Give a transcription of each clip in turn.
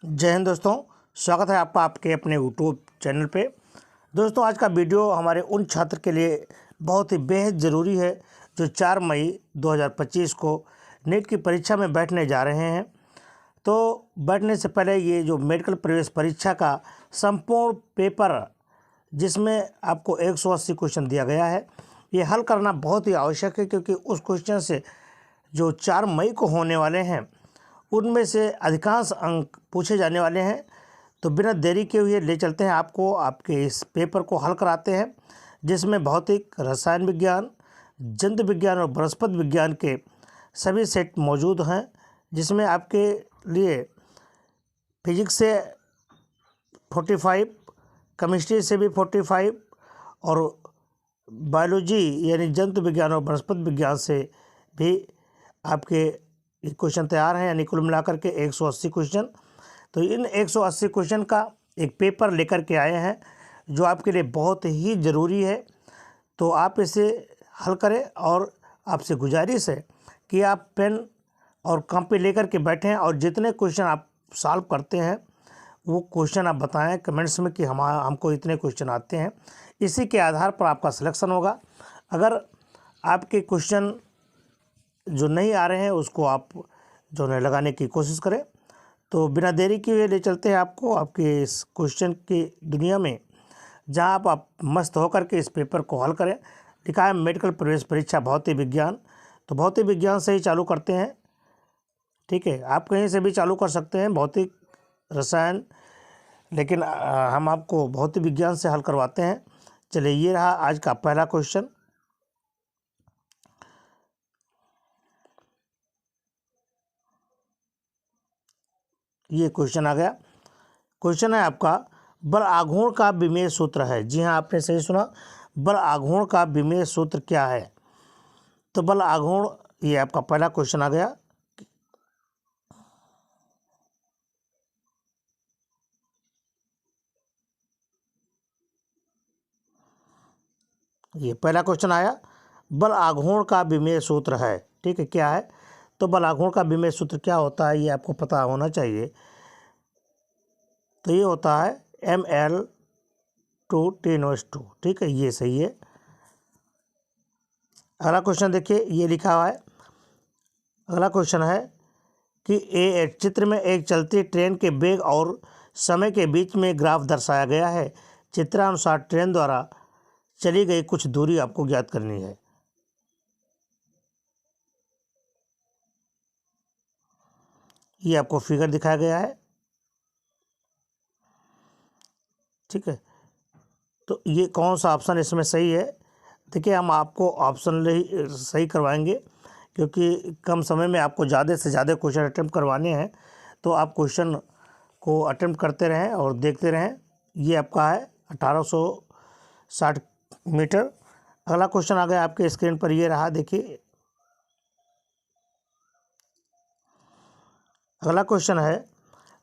जय हिंद दोस्तों, स्वागत है आपका आपके अपने यूट्यूब चैनल पे। दोस्तों, आज का वीडियो हमारे उन छात्र के लिए बहुत ही बेहद ज़रूरी है जो 4 मई 2025 को नीट की परीक्षा में बैठने जा रहे हैं। तो बैठने से पहले ये जो मेडिकल प्रवेश परीक्षा का संपूर्ण पेपर, जिसमें आपको 180 क्वेश्चन दिया गया है, ये हल करना बहुत ही आवश्यक है, क्योंकि उस क्वेश्चन से जो 4 मई को होने वाले हैं उनमें से अधिकांश अंक पूछे जाने वाले हैं। तो बिना देरी के हुए ले चलते हैं आपको आपके इस पेपर को हल कराते हैं, जिसमें भौतिक, रसायन विज्ञान, जंतु विज्ञान और वनस्पति विज्ञान के सभी सेट मौजूद हैं, जिसमें आपके लिए फिजिक्स से 45, केमिस्ट्री से भी 45 और बायोलॉजी यानी जंतु विज्ञान और वनस्पति विज्ञान से भी आपके क्वेश्चन तैयार हैं, यानी कुल मिलाकर के 180 क्वेश्चन। तो इन 180 क्वेश्चन का एक पेपर लेकर के आए हैं जो आपके लिए बहुत ही ज़रूरी है। तो आप इसे हल करें, और आपसे गुजारिश है कि आप पेन और कॉपी लेकर के बैठें और जितने क्वेश्चन आप सॉल्व करते हैं वो क्वेश्चन आप बताएं कमेंट्स में कि हमको इतने क्वेश्चन आते हैं। इसी के आधार पर आपका सिलेक्शन होगा। अगर आपके क्वेश्चन जो नहीं आ रहे हैं उसको आप जो है लगाने की कोशिश करें। तो बिना देरी किए ले चलते हैं आपको आपके इस क्वेश्चन की दुनिया में, जहां आप मस्त होकर के इस पेपर को हल करें। लिखा है मेडिकल प्रवेश परीक्षा भौतिक विज्ञान। तो भौतिक विज्ञान से ही चालू करते हैं, ठीक है। आप कहीं से भी चालू कर सकते हैं, भौतिक, रसायन, लेकिन हम आपको भौतिक विज्ञान से हल करवाते हैं। चलिए, ये रहा आज का पहला क्वेश्चन। ये क्वेश्चन आ गया। क्वेश्चन है आपका, बल आघूर्ण का विमेय सूत्र है। जी हाँ, आपने सही सुना, बल आघूर्ण का विमेय सूत्र क्या है। तो बल आघूर्ण, ये आपका पहला क्वेश्चन आ गया। ये पहला क्वेश्चन आया, बल आघूर्ण का विमेय सूत्र है, ठीक है। क्या है? तो बल आघूर्ण का विमेय सूत्र क्या होता है ये आपको पता होना चाहिए। तो ये होता है ml/T-2, ठीक है, ये सही है। अगला क्वेश्चन देखिए, ये लिखा हुआ है। अगला क्वेश्चन है कि चित्र में एक चलती ट्रेन के वेग और समय के बीच में ग्राफ दर्शाया गया है। चित्रानुसार ट्रेन द्वारा चली गई कुछ दूरी आपको ज्ञात करनी है। ये आपको फिगर दिखाया गया है, ठीक है। तो ये कौन सा ऑप्शन इसमें सही है? देखिए, हम आपको ऑप्शन सही करवाएंगे, क्योंकि कम समय में आपको ज़्यादा से ज़्यादा क्वेश्चन अटैम्प्ट करवाने हैं। तो आप क्वेश्चन को अटैम्प्ट करते रहें और देखते रहें। ये आपका है 1860 मीटर। अगला क्वेश्चन आ गया आपके स्क्रीन पर, ये रहा, देखिए। अगला क्वेश्चन है,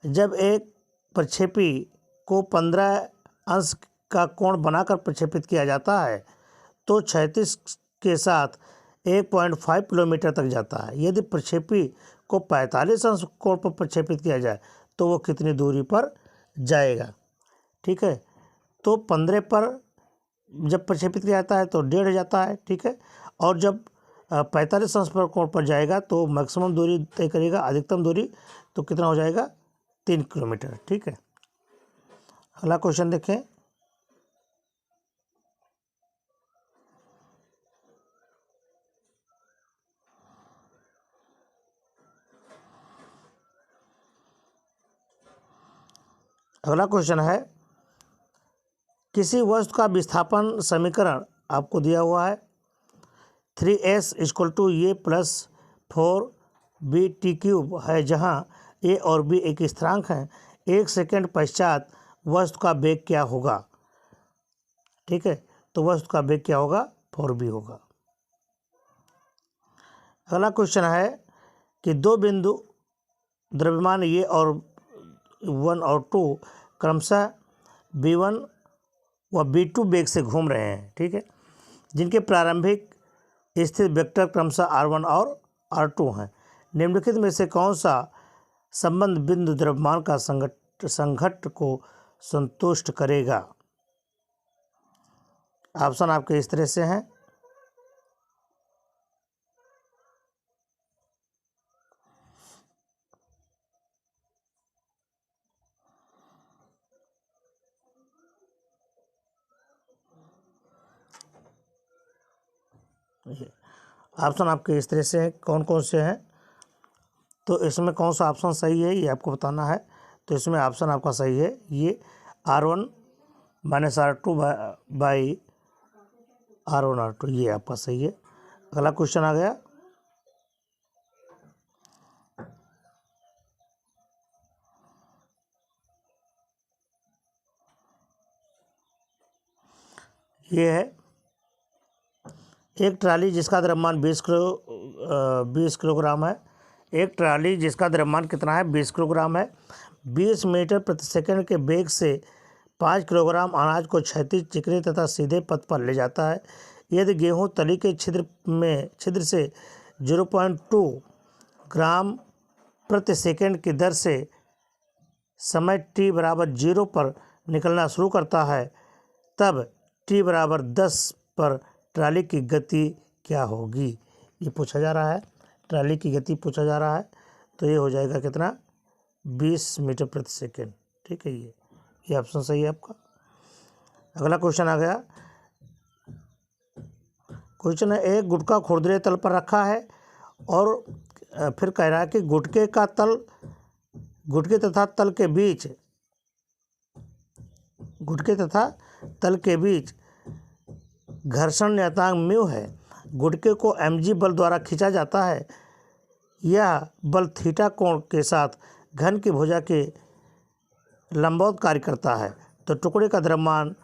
जब एक प्रक्षेपी को 15 अंश का कोण बनाकर प्रक्षेपित किया जाता है तो 36 के साथ 1.5 किलोमीटर तक जाता है। यदि प्रक्षेपी को 45 अंश कोण पर प्रक्षेपित किया जाए तो वो कितनी दूरी पर जाएगा, ठीक है। तो 15 पर जब प्रक्षेपित किया जाता है तो 1.5 जाता है, ठीक है। और जब 45 अंश पर कोण पर जाएगा तो मैक्सिमम दूरी तय करेगा, अधिकतम दूरी, तो कितना हो जाएगा? 3 किलोमीटर, ठीक है। अगला क्वेश्चन देखें। अगला क्वेश्चन है, किसी वस्तु का विस्थापन समीकरण आपको दिया हुआ है 3s = a + 4bt³ है, जहां a और b एक स्थिरांक हैं। 1 सेकंड पश्चात वस्तु का वेग क्या होगा, ठीक है। तो वस्तु का वेग क्या होगा? 4b होगा। अगला क्वेश्चन है कि दो बिंदु द्रव्यमान a और 1 और 2 क्रमशः b1 व b2 वेग से घूम रहे हैं, ठीक है, जिनके प्रारंभिक स्थित वेक्टर क्रमशः r1 और r2 हैं। निम्नलिखित में से कौन सा संबंध बिंदु द्रव्यमान का संघट्ट को संतुष्ट करेगा। ऑप्शन आपके इस तरह से हैं। ऑप्शन आपके इस तरह से हैं, कौन कौन से हैं, तो इसमें कौन सा ऑप्शन सही है ये आपको बताना है। तो इसमें ऑप्शन आपका सही है ये R1 minus R2 by R1 R2, ये आपका सही है। अगला क्वेश्चन आ गया, ये है एक ट्राली जिसका द्रव्यमान 20 किलोग्राम है। एक ट्राली जिसका द्रव्यमान कितना है, 20 किलोग्राम है, 20 मीटर प्रति सेकंड के वेग से 5 किलोग्राम अनाज को क्षैतिज, चिकनी तथा सीधे पथ पर ले जाता है। यदि गेहूं तली के छिद्र से 0.2 ग्राम प्रति सेकंड की दर से समय t बराबर 0 पर निकलना शुरू करता है, तब t बराबर 10 पर ट्राली की गति क्या होगी, ये पूछा जा रहा है। ट्राली की गति पूछा जा रहा है, तो ये हो जाएगा कितना, 20 मीटर प्रति सेकंड। ठीक है, ये ऑप्शन सही है आपका। अगला क्वेश्चन आ गया, क्वेश्चन है एक गुटका खुरदरे तल पर रखा है और फिर कह रहा है कि गुटके तथा तल के बीच घर्षण नियतांक म्यू है। गुटके को mg बल द्वारा खींचा जाता है। यह बल थीटा कोण के साथ घन की भुजा के लंबवत कार्य करता है। तो टुकड़े का द्रव्यमान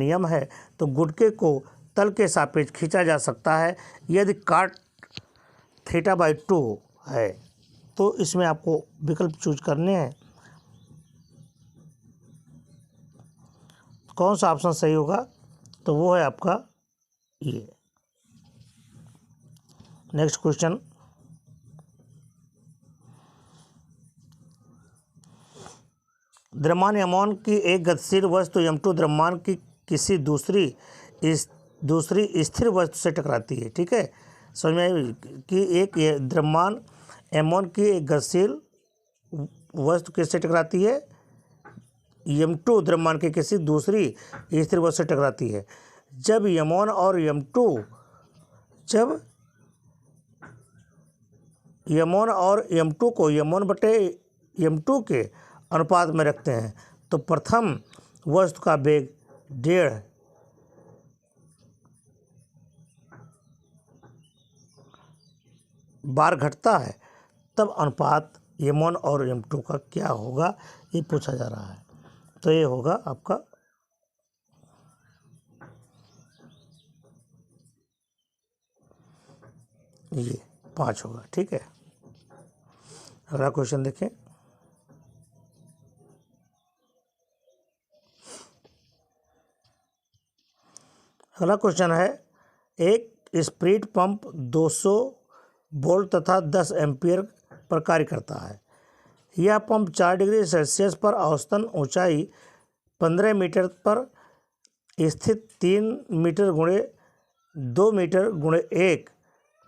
यम है, तो गुटके को तल के सापेक्ष खींचा जा सकता है यदि काट थीटा बाई 2 है। तो इसमें आपको विकल्प चूज करने हैं, कौन सा ऑप्शन सही होगा, तो वो है आपका ये। नेक्स्ट क्वेश्चन, द्रव्यमान m1 की एक गतिशील वस्तु m2 द्रव्यमान की किसी दूसरी स्थिर वस्तु से टकराती है। ठीक है, समझ में आई कि एक द्रव्यमान m1 की एक गतिशील वस्तु किससे टकराती है, m2 द्रव्यमान के किसी दूसरी स्थिर वस्तु से टकराती है। जब m1 और m2 को m1 बटे m2 के अनुपात में रखते हैं, तो प्रथम वस्तु का वेग 1.5 बार घटता है, तब अनुपात m1 और m2 का क्या होगा, ये पूछा जा रहा है। तो ये होगा आपका ये 5 होगा। ठीक है, अगला क्वेश्चन देखें, अगला क्वेश्चन है एक स्प्रिट पंप 200 वोल्ट तथा 10 एम्पीयर पर कार्य करता है। यह पंप 4 डिग्री सेल्सियस पर औसतन ऊंचाई 15 मीटर पर स्थित 3 मीटर गुणे 2 मीटर गुणे 1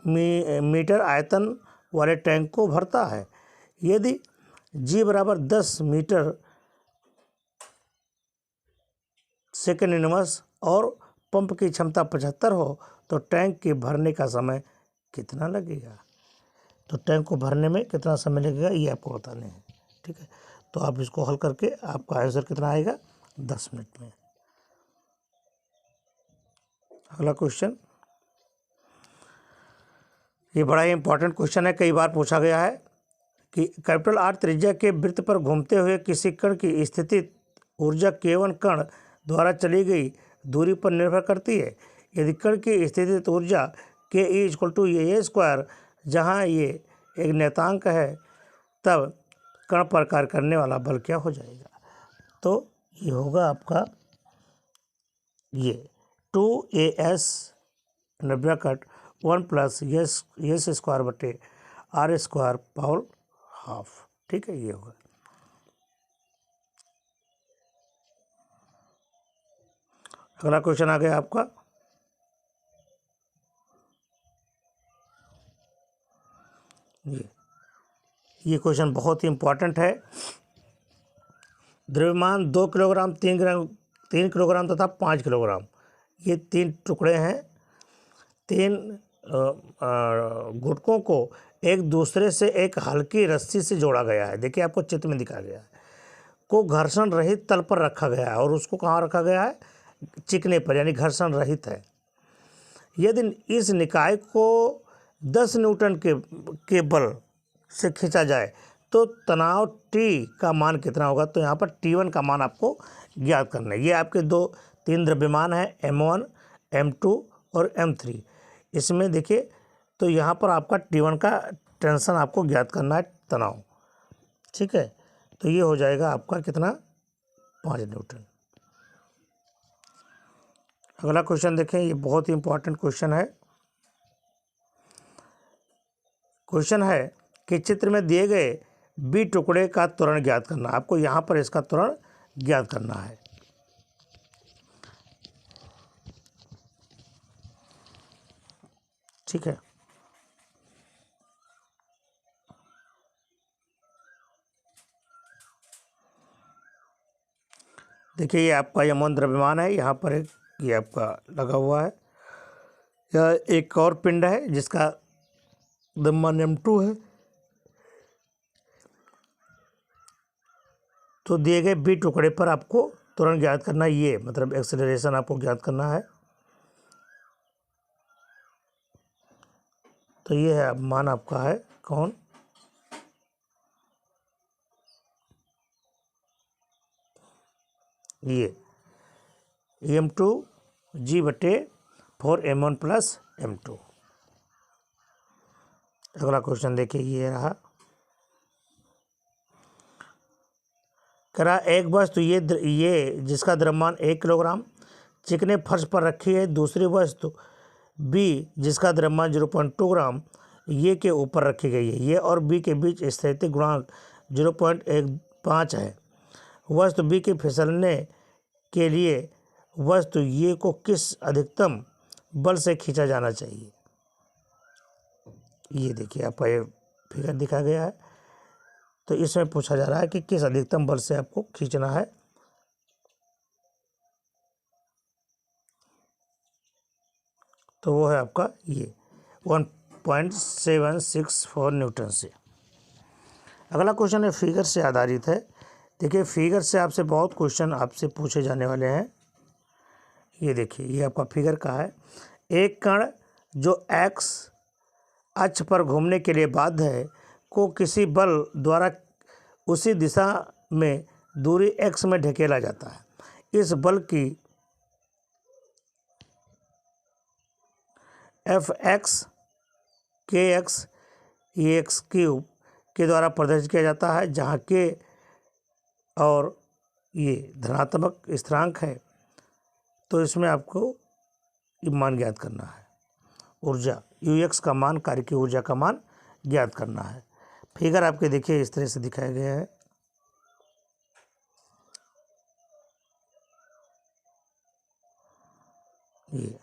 मीटर आयतन वाले टैंक को भरता है। यदि g बराबर 10 मीटर सेकेंड इनवर्स और पंप की क्षमता 75 हो, तो टैंक के भरने का समय कितना लगेगा। तो टैंक को भरने में कितना समय लगेगा, ये आपको बताने हैं। ठीक है, तो आप इसको हल करके आपका आंसर कितना आएगा, 10 मिनट में। अगला क्वेश्चन, ये बड़ा ही इंपॉर्टेंट क्वेश्चन है, कई बार पूछा गया है कि कैपिटल R त्रिज्या के वृत्त पर घूमते हुए किसी कण की स्थिति ऊर्जा K1 कण द्वारा चली गई दूरी पर निर्भर करती है। यदि कण की स्थितिज ऊर्जा Ke = A², जहाँ ये एक नियतांक है, तब कण पर कार्य करने वाला बल क्या हो जाएगा। तो ये होगा आपका ये 2As 1 + S² बटे R² पावर हाफ। ठीक है, ये होगा। अगला क्वेश्चन आ गया आपका, ये क्वेश्चन बहुत ही इंपॉर्टेंट है। द्रव्यमान 2 किलोग्राम, 3 किलोग्राम तथा 5 किलोग्राम, ये 3 टुकड़े हैं। 3 गुटकों को एक दूसरे से एक हल्की रस्सी से जोड़ा गया है। देखिए, आपको चित्र में दिखाया गया है। को घर्षण रहित तल पर रखा गया है, और उसको कहाँ रखा गया है? चिकने पर, यानी घर्षण रहित है। यदि इस निकाय को 10 न्यूटन के बल से खींचा जाए तो तनाव T का मान कितना होगा? तो यहाँ पर T1 का मान आपको ज्ञात करना है। ये आपके 3 द्रव्यमान है, M1, M2 और M3। इसमें देखिए, तो यहाँ पर आपका T1 का टेंशन आपको ज्ञात करना है, तनाव। ठीक है, तो ये हो जाएगा आपका कितना? 5 न्यूटन। अगला क्वेश्चन देखें, ये बहुत ही इंपॉर्टेंट क्वेश्चन है। क्वेश्चन है कि चित्र में दिए गए बी टुकड़े का त्वरण ज्ञात करना। आपको यहाँ पर इसका त्वरण ज्ञात करना है। ठीक है, देखिए, ये आपका यमन द्रव्यमान है, यहाँ पर ये आपका लगा हुआ है। यह एक और पिंड है जिसका द्रव्यमान M2 है। तो दिए गए बी टुकड़े पर आपको त्वरण ज्ञात करना है, ये मतलब एक्सेलरेशन आपको ज्ञात करना है। तो ये है मान आपका है कौन? ये M2G/4 M1 + M2। अगला क्वेश्चन देखिए, ये रहा। कह रहा एक वस्तु ये जिसका द्रव्यमान 1 किलोग्राम चिकने फर्श पर रखी है। दूसरी वस्तु बी जिसका द्रव्यमान 0.2 ग्राम ये के ऊपर रखी गई है। ये और बी के बीच स्थैतिक गुणांक 0.15 है। वस्तु बी के फिसलने के लिए वस्तु ये को किस अधिकतम बल से खींचा जाना चाहिए? ये देखिए, आपका ये फिगर दिखा गया है। तो इसमें पूछा जा रहा है कि किस अधिकतम बल से आपको खींचना है। तो वो है आपका ये 1.764 न्यूटन से। अगला क्वेश्चन है फिगर से आधारित है। देखिए, फिगर से आपसे बहुत क्वेश्चन आपसे पूछे जाने वाले हैं। ये देखिए, ये आपका फिगर का है। एक कण जो x अक्ष पर घूमने के लिए बाध्य है को किसी बल द्वारा उसी दिशा में दूरी x में ढकेला जाता है। इस बल की Fx kx x³ के द्वारा प्रदर्शित किया जाता है, जहाँ k और ये धनात्मक स्थिरांक है। तो इसमें आपको मान ज्ञात करना है। ऊर्जा Ux का मान, कार्य की ऊर्जा का मान ज्ञात करना है। फिगर आपके देखिए इस तरह से दिखाया गया है। ये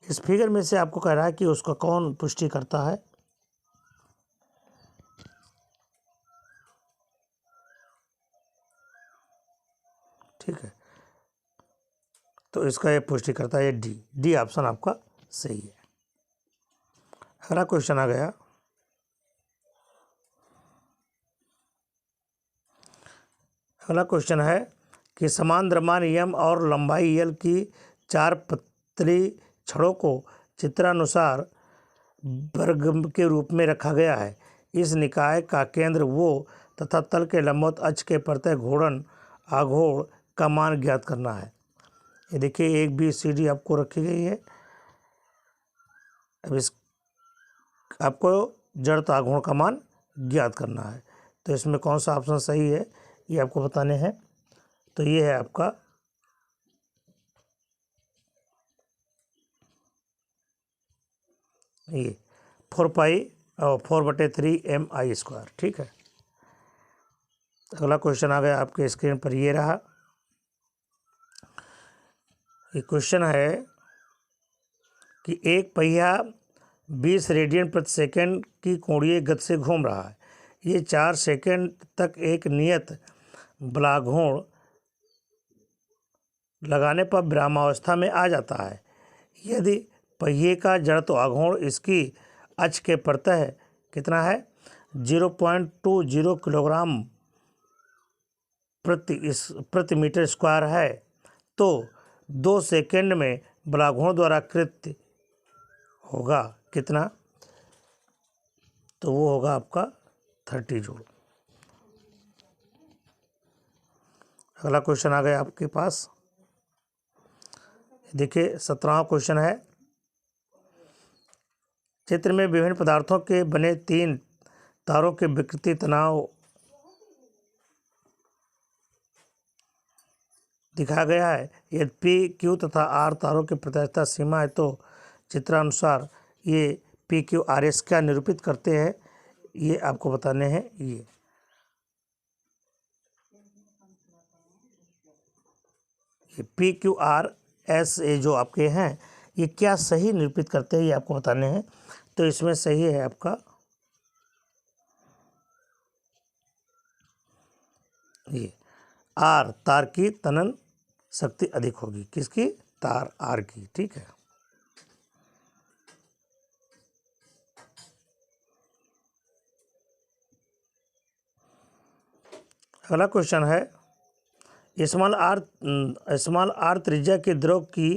इस फिगर में से आपको कह रहा है कि उसका कौन पुष्टि करता है। ठीक है, तो इसका ये पुष्टि करता है डी ऑप्शन आपका सही है। अगला क्वेश्चन आ गया। अगला क्वेश्चन है कि समान द्रव्यमान m और लंबाई l की 4 पतली छड़ों को चित्रानुसार वर्ग के रूप में रखा गया है। इस निकाय का केंद्र वो तथा तल के लंबवत अक्ष के प्रत्यय घूर्णन आघूर्ण का मान ज्ञात करना है। ये देखिए, एक बी सी डी आपको रखी गई है। अब इस आपको जड़त्व आघूर्ण का मान ज्ञात करना है। तो इसमें कौन सा ऑप्शन सही है ये आपको बताने हैं। तो ये है आपका ये 4 पाई और 4/3 mi²। ठीक है। अगला क्वेश्चन आ गया आपके स्क्रीन पर, ये रहा। ये क्वेश्चन है कि एक पहिया 20 रेडियन प्रति सेकंड की कोणीय गति से घूम रहा है। ये 4 सेकंड तक एक नियत बलाघूर्ण लगाने पर विरामावस्था में आ जाता है। यदि पहिए का जड़त्व आघूर्ण इसकी अक्ष के प्रतः कितना है, 0.20 किलोग्राम प्रति मीटर स्क्वायर है, तो 2 सेकंड में बलाघूर्ण द्वारा कृत होगा कितना, तो वो होगा आपका 30 जूल। अगला क्वेश्चन आ गया आपके पास, देखिए 17वां क्वेश्चन है। चित्र में विभिन्न पदार्थों के बने 3 तारों के विकृति तनाव दिखाया गया है। यदि पी, क्यू तथा आर तारों की प्रत्यास्थता सीमा है तो चित्रानुसार ये पी, क्यू, आर, एस क्या निरूपित करते हैं, ये आपको बताने हैं। ये पी, क्यू, आर, एस ये जो आपके हैं, ये क्या सही निरूपित करते हैं, ये आपको बताने हैं। तो इसमें सही है आपका ये आर, तार की तनन शक्ति अधिक होगी। किसकी? तार आर की। ठीक है। अगला क्वेश्चन है, स्मॉल आर त्रिज्या के द्रव की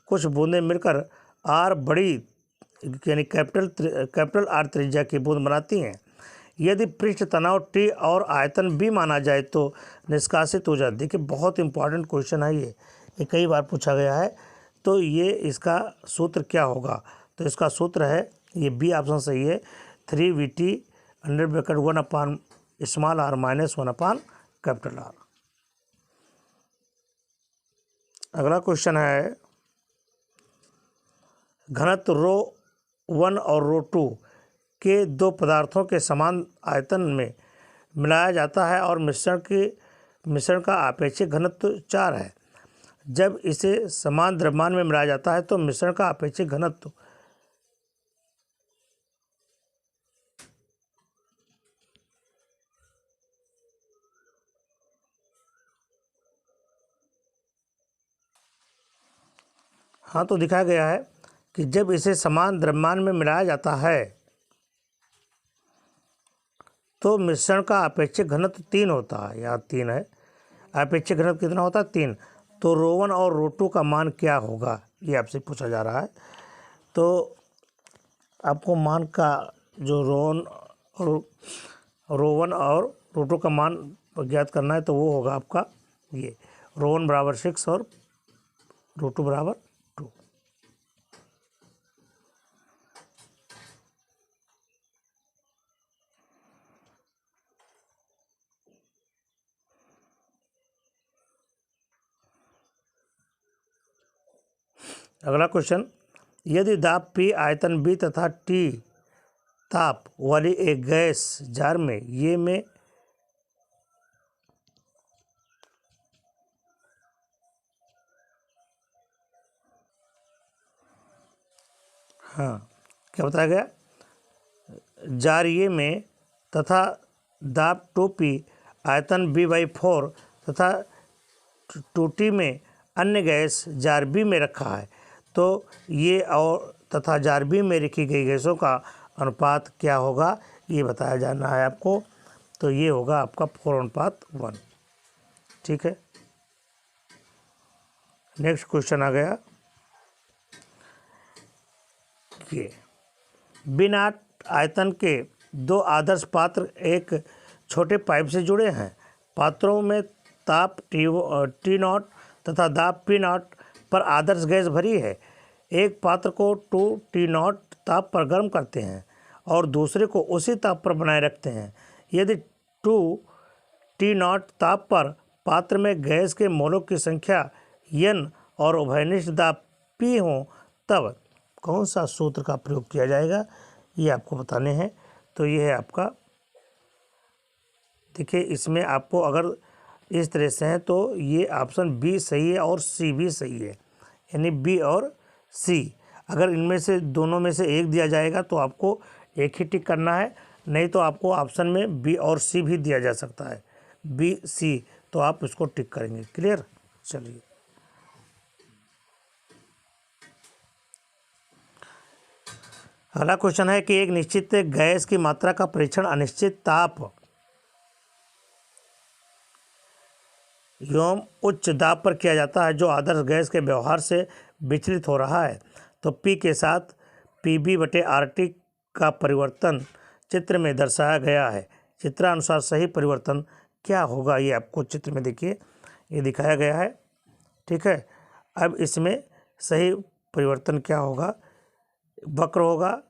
कुछ बूंदें मिलकर आर बड़ी यानी कैपिटल आर त्रिज्या की बूंद बनाती हैं। यदि पृष्ठ तनाव टी और आयतन बी माना जाए तो निष्कासित ऊर्जा, देखिए बहुत इंपॉर्टेंट क्वेश्चन है ये कई बार पूछा गया है। तो ये इसका सूत्र क्या होगा, तो इसका सूत्र है, ये बी ऑप्शन सही है, 3VT _ 1/(r) - 1/R। अगला क्वेश्चन है, घनत्व ρ1 और ρ2 के 2 पदार्थों के समान आयतन में मिलाया जाता है और मिश्रण का आपेक्षिक घनत्व 4 है। जब इसे समान द्रव्यमान में मिलाया जाता है तो मिश्रण का आपेक्षिक घनत्व हाँ तो दिखाया गया है कि जब इसे समान द्रव्यमान में मिलाया जाता है तो मिश्रण का अपेक्षित घनत्व 3 होता है। यहाँ 3 है, अपेक्षित घनत्व कितना होता है? 3। तो ρ1 और ρ2 का मान क्या होगा, ये आपसे पूछा जा रहा है। तो आपको मान का जो ρ1 और ρ2 का मान ज्ञात करना है, तो वो होगा आपका ये ρ1 = 6 और ρ2 = 2। अगला क्वेश्चन, यदि दाब P, आयतन B तथा T ताप वाली एक गैस जार में ये में हाँ क्या बताया गया, जार ये में तथा दाब 2P, आयतन B/4 तथा 2T में अन्य गैस जार B में रखा है, तो ये और तथा जार B में रखी गई गैसों का अनुपात क्या होगा, ये बताया जाना है आपको। तो ये होगा आपका 4:1। ठीक है। नेक्स्ट क्वेश्चन आ गया, ये बिना आयतन के 2 आदर्श पात्र एक छोटे पाइप से जुड़े हैं। पात्रों में ताप T0 तथा दाब P0 पर आदर्श गैस भरी है। एक पात्र को 2T0 ताप पर गर्म करते हैं और दूसरे को उसी ताप पर बनाए रखते हैं। यदि 2T0 ताप पर पात्र में गैस के मोलों की संख्या n और उभयनिष्ठ दाब P हो, तब कौन सा सूत्र का प्रयोग किया जाएगा, ये आपको बताने हैं। तो ये है आपका, देखिए इसमें आपको अगर इस तरह से है तो ये ऑप्शन बी सही है और सी भी सही है, यानी बी और सी। अगर इनमें से दोनों में से एक दिया जाएगा तो आपको एक ही टिक करना है, नहीं तो आपको ऑप्शन में बी और सी भी दिया जा सकता है, बी सी, तो आप इसको टिक करेंगे। क्लियर? चलिए अगला क्वेश्चन है कि एक निश्चित गैस की मात्रा का परीक्षण अनिश्चित ताप एवं उच्च दाब पर किया जाता है जो आदर्श गैस के व्यवहार से विचलित हो रहा है। तो P के साथ PB/RT का परिवर्तन चित्र में दर्शाया गया है। चित्रानुसार सही परिवर्तन क्या होगा, ये आपको चित्र में देखिए ये दिखाया गया है। ठीक है, अब इसमें सही परिवर्तन क्या होगा, वक्र होगा,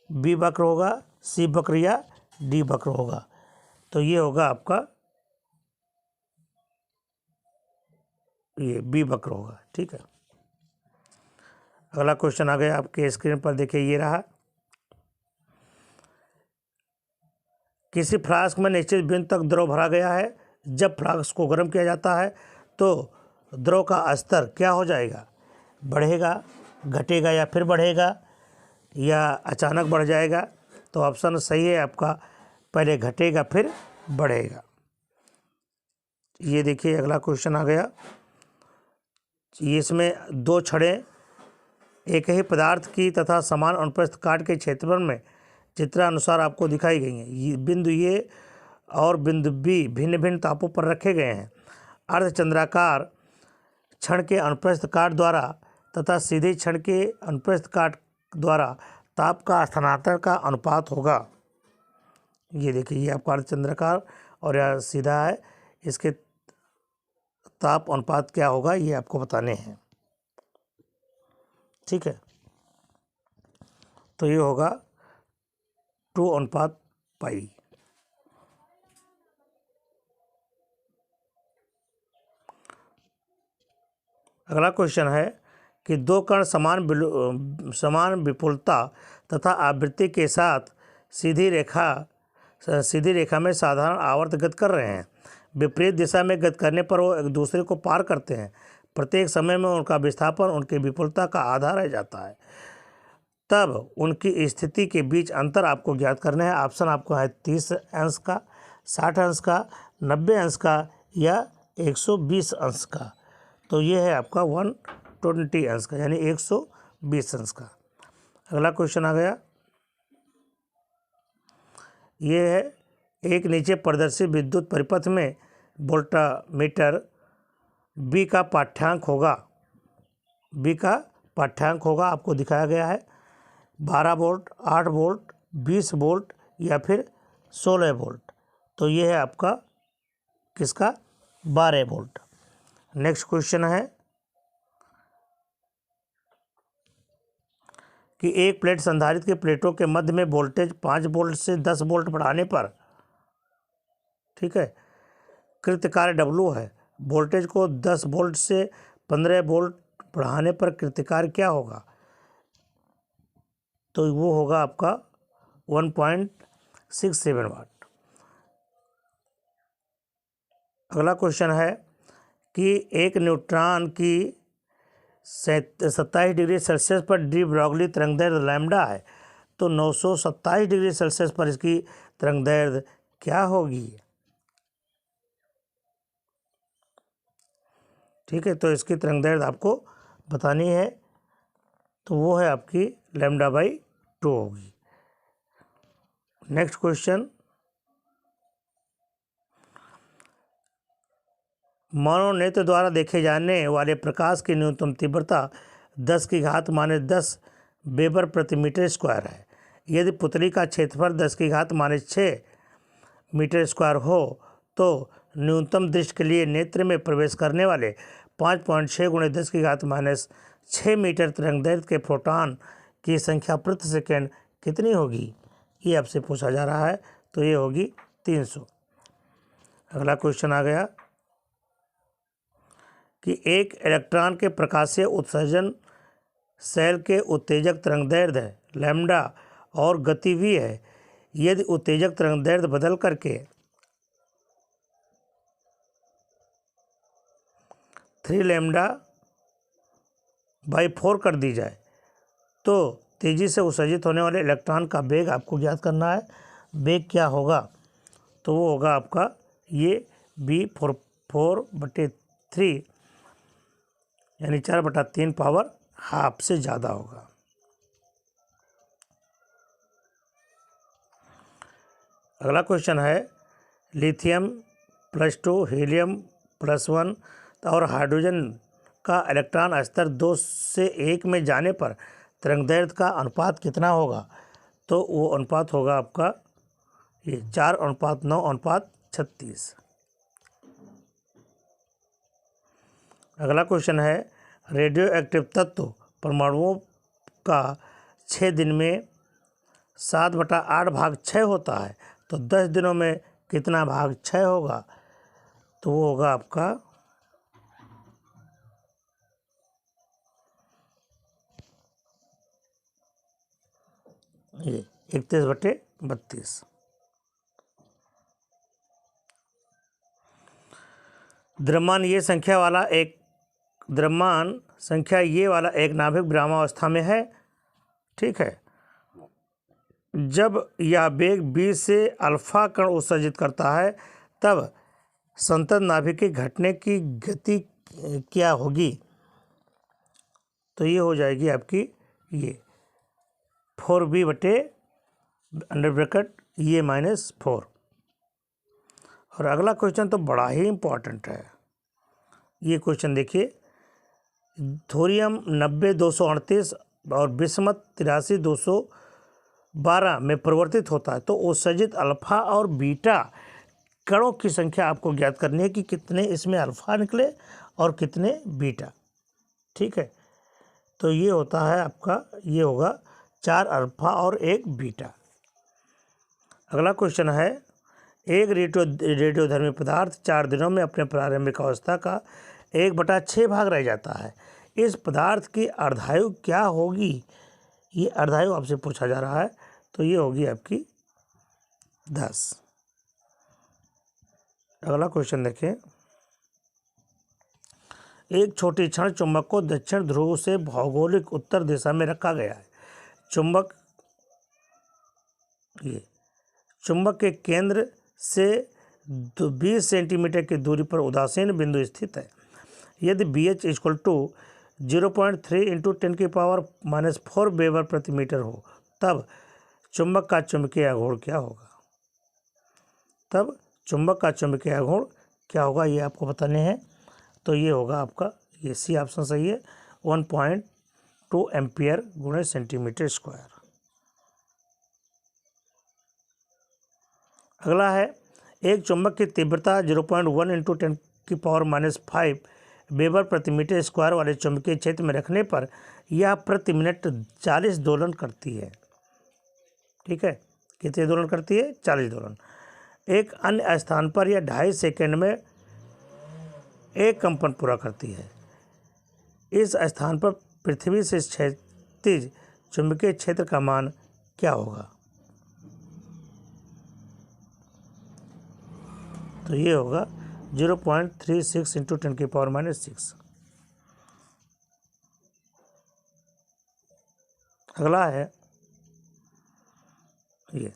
बी वक्र होगा, सी वक्र या डी वक्र होगा। तो ये होगा आपका, ये बी वक्र होगा। ठीक है, अगला क्वेश्चन आ गया आपके स्क्रीन पर, देखिए ये रहा। किसी फ्लास्क में निश्चित बिंदु तक द्रव भरा गया है। जब फ्लास्क को गर्म किया जाता है तो द्रव का स्तर क्या हो जाएगा, बढ़ेगा, घटेगा या फिर बढ़ेगा या अचानक बढ़ जाएगा। तो ऑप्शन सही है आपका, पहले घटेगा फिर बढ़ेगा। ये देखिए अगला क्वेश्चन आ गया, इसमें दो छड़ें एक ही पदार्थ की तथा समान अनुप्रस्थ काट के क्षेत्रफल में चित्रानुसार आपको दिखाई गई हैं। ये बिंदु ए और बिंदु बी भिन्न भिन्न तापों पर रखे गए हैं। अर्धचंद्राकार क्षण के अनुप्रस्थ काट द्वारा तथा सीधे क्षण के अनुप्रस्थ काट द्वारा ताप का स्थानांतरण का अनुपात होगा। ये देखिए ये आपका अर्धचंद्राकार और यह सीधा है, इसके ताप अनुपात क्या होगा ये आपको बताने हैं। ठीक है, तो ये होगा 2:पाई। अगला क्वेश्चन है कि दो कण समान विपुलता तथा आवृत्ति के साथ सीधी रेखा में साधारण आवर्त गति कर रहे हैं। विपरीत दिशा में गति करने पर वो एक दूसरे को पार करते हैं। प्रत्येक समय में उनका विस्थापन उनकी विपुलता का आधा रह जाता है। तब उनकी स्थिति के बीच अंतर आपको ज्ञात करना है। ऑप्शन आपको है 30 अंश का, 60 अंश का, 90 अंश का या 120 अंश का। तो ये है आपका 120 अंश का, यानी 120 अंश का। अगला क्वेश्चन आ गया, ये है एक नीचे प्रदर्शित विद्युत परिपथ में वोल्टमीटर बी का पाठ्यांक होगा, आपको दिखाया गया है 12 वोल्ट, 8 वोल्ट, 20 वोल्ट या फिर 16 वोल्ट। तो ये है आपका किसका, 12 वोल्ट। नेक्स्ट क्वेश्चन है कि एक प्लेट संधारित्र की प्लेटों के मध्य में वोल्टेज 5 वोल्ट से 10 वोल्ट बढ़ाने पर, ठीक है, कृत कार्य W है। वोल्टेज को 10 वोल्ट से 15 वोल्ट बढ़ाने पर कृत कार्य क्या होगा, तो वो होगा आपका 1.67 वाट। अगला क्वेश्चन है कि एक न्यूट्रॉन की 27 डिग्री सेल्सियस पर डी ब्रॉगली तरंगदैर्घ्य लैम्डा है, तो 927 डिग्री सेल्सियस पर इसकी तरंगदैर्घ्य क्या होगी। ठीक है, तो इसकी तरंगदैर्घ्य आपको बतानी है, तो वो है आपकी λ/2 होगी। नेक्स्ट क्वेश्चन, मानव नेत्र द्वारा देखे जाने वाले प्रकाश की न्यूनतम तीव्रता 10⁻⁻10 वेबर प्रति मीटर स्क्वायर है। यदि पुतली का क्षेत्रफल 10⁻⁶ मीटर स्क्वायर हो तो न्यूनतम दृष्टि के लिए नेत्र में प्रवेश करने वाले 5.6 × 10⁻⁶ मीटर तरंगदैर्घ्य के प्रोटॉन की संख्या प्रति सेकंड कितनी होगी, ये आपसे पूछा जा रहा है, तो ये होगी 300। अगला क्वेश्चन आ गया कि एक इलेक्ट्रॉन के प्रकाशीय उत्सर्जन सेल के उत्तेजक तरंगदैर्घ्य लैम्डा और गति v है। यदि उत्तेजक तरंगदैर्ध्य बदल करके 3λ/4 कर दी जाए तो तेज़ी से उत्सर्जित होने वाले इलेक्ट्रॉन का वेग आपको ज्ञात करना है। वेग क्या होगा? तो वो होगा आपका ये V4/3 यानी 4/3 पावर हाफ से ज़्यादा होगा। अगला क्वेश्चन है लिथियम +2 हीलियम +1 और हाइड्रोजन का इलेक्ट्रॉन स्तर 2 से 1 में जाने पर तरंगदैर्ध्य का अनुपात कितना होगा? तो वो अनुपात होगा आपका ये 4:9:36। अगला क्वेश्चन है रेडियो एक्टिव तत्व परमाणुओं का 6 दिन में 7/8 भाग क्षय होता है, तो 10 दिनों में कितना भाग क्षय होगा? तो वो होगा आपका ये 31/32। द्रव्यमान संख्या ये वाला एक नाभिक विरामावस्था में है। ठीक है, जब यह वेग b से अल्फा कण उत्सर्जित करता है तब संतत नाभिक के घटने की गति क्या होगी? तो ये हो जाएगी आपकी ये 4b/(4) और अगला क्वेश्चन तो बड़ा ही इम्पोर्टेंट है। ये क्वेश्चन देखिए, थोरियम 90-238 और बिस्मथ 83-212 में परिवर्तित होता है, तो उत्सर्जित अल्फा और बीटा कणों की संख्या आपको ज्ञात करनी है कि कितने इसमें अल्फा निकले और कितने बीटा। ठीक है, तो ये होता है आपका, ये होगा 4 अल्फा और 1 बीटा। अगला क्वेश्चन है एक रेडियोधर्मी पदार्थ 4 दिनों में अपने प्रारंभिक अवस्था का 1/6 भाग रह जाता है। इस पदार्थ की अर्धायु क्या होगी? ये अर्धायु आपसे पूछा जा रहा है, तो ये होगी आपकी 10। अगला क्वेश्चन देखें, एक छोटी क्षण चुंबक को दक्षिण ध्रुव से भौगोलिक उत्तर दिशा में रखा गया है। चुंबक के केंद्र से 20 सेंटीमीटर की दूरी पर उदासीन बिंदु स्थित है। यदि BH = 0.3 × 10⁻⁻4 वेबर प्रति मीटर हो, तब चुंबक का चुंबकीय आघूर्ण क्या होगा? ये आपको बताने हैं। तो ये होगा आपका, ये सी ऑप्शन सही है, 1.2 एम्पियर × सेंटीमीटर²। अगला है एक चुंबक की तीव्रता 0.1 × 10⁻⁵ वेबर प्रति मीटर² वाले चुंबकीय क्षेत्र में रखने पर यह प्रति मिनट 40 दोलन करती है। ठीक है, कितने दोलन करती है? 40 दोलन। एक अन्य स्थान पर यह 2.5 सेकेंड में एक कंपन पूरा करती है। इस स्थान पर पृथ्वी से क्षैतिज चुंबकीय क्षेत्र का मान क्या होगा? तो ये होगा 0.36 × 10⁻⁶। अगला है ये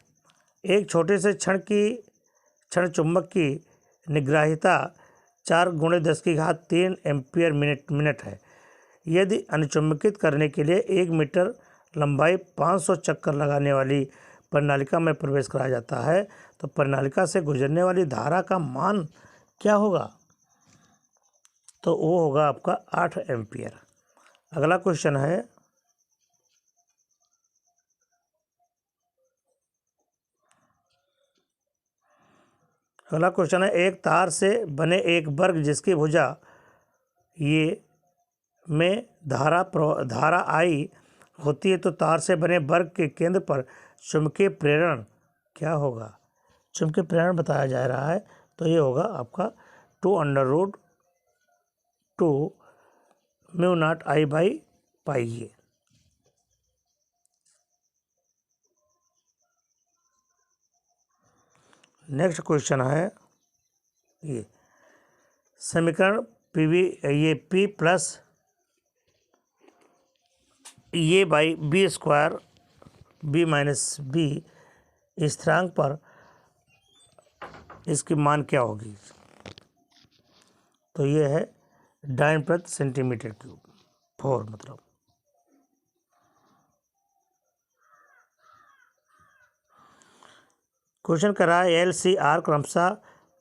एक छोटे से क्षण चुंबक की निग्राहिता 4 × 10³ एम्पियर मिनट है। यदि अनुचुंबकित करने के लिए 1 मीटर लंबाई 500 चक्कर लगाने वाली प्रणालिका में प्रवेश कराया जाता है, तो प्रणालिका से गुजरने वाली धारा का मान क्या होगा? तो वो होगा आपका 8 एम्पियर। अगला क्वेश्चन है एक तार से बने एक वर्ग जिसकी भुजा ये में धारा I होती है, तो तार से बने वर्ग के केंद्र पर चुंबकीय प्रेरण क्या होगा? चुंबकीय प्रेरण बताया जा रहा है, तो ये होगा आपका 2√2 μ0I/π। नेक्स्ट क्वेश्चन है ये समीकरण पीवी ये पी प्लस ये by B square B minus B स्थिरांक पर इसकी मान क्या होगी। तो ये है डाइन प्रति सेंटीमीटर क्यूब 4 मतलब। क्वेश्चन कर रहा है एल सी आर क्रमशः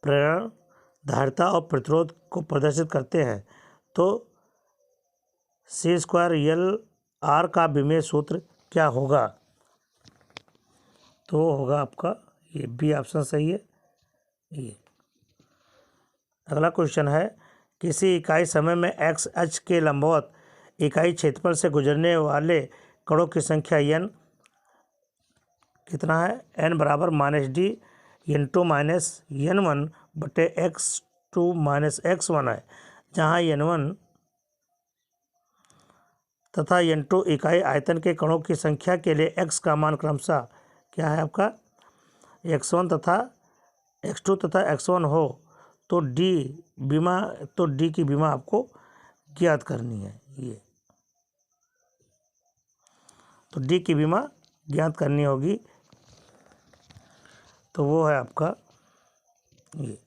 प्रेरण धारिता और प्रतिरोध को प्रदर्शित करते हैं, तो सी स्क्वायर एल आर का विमेय सूत्र क्या होगा। तो होगा आपका ये बी ऑप्शन सही है। ये अगला क्वेश्चन है किसी इकाई समय में एक्स अक्ष के लंबवत इकाई क्षेत्रफल से गुजरने वाले कणों की संख्या n कितना है। n बराबर -d n2 माइनस n1 बटे x2 माइनस x1 है, जहाँ n1 तथा n2 इकाई आयतन के कणों की संख्या के लिए x का मान क्रमशः क्या है आपका x1 तथा x2 तथा x1 हो तो d की विमा आपको ज्ञात करनी है। ये तो d की विमा ज्ञात करनी होगी, तो वो है आपका ये।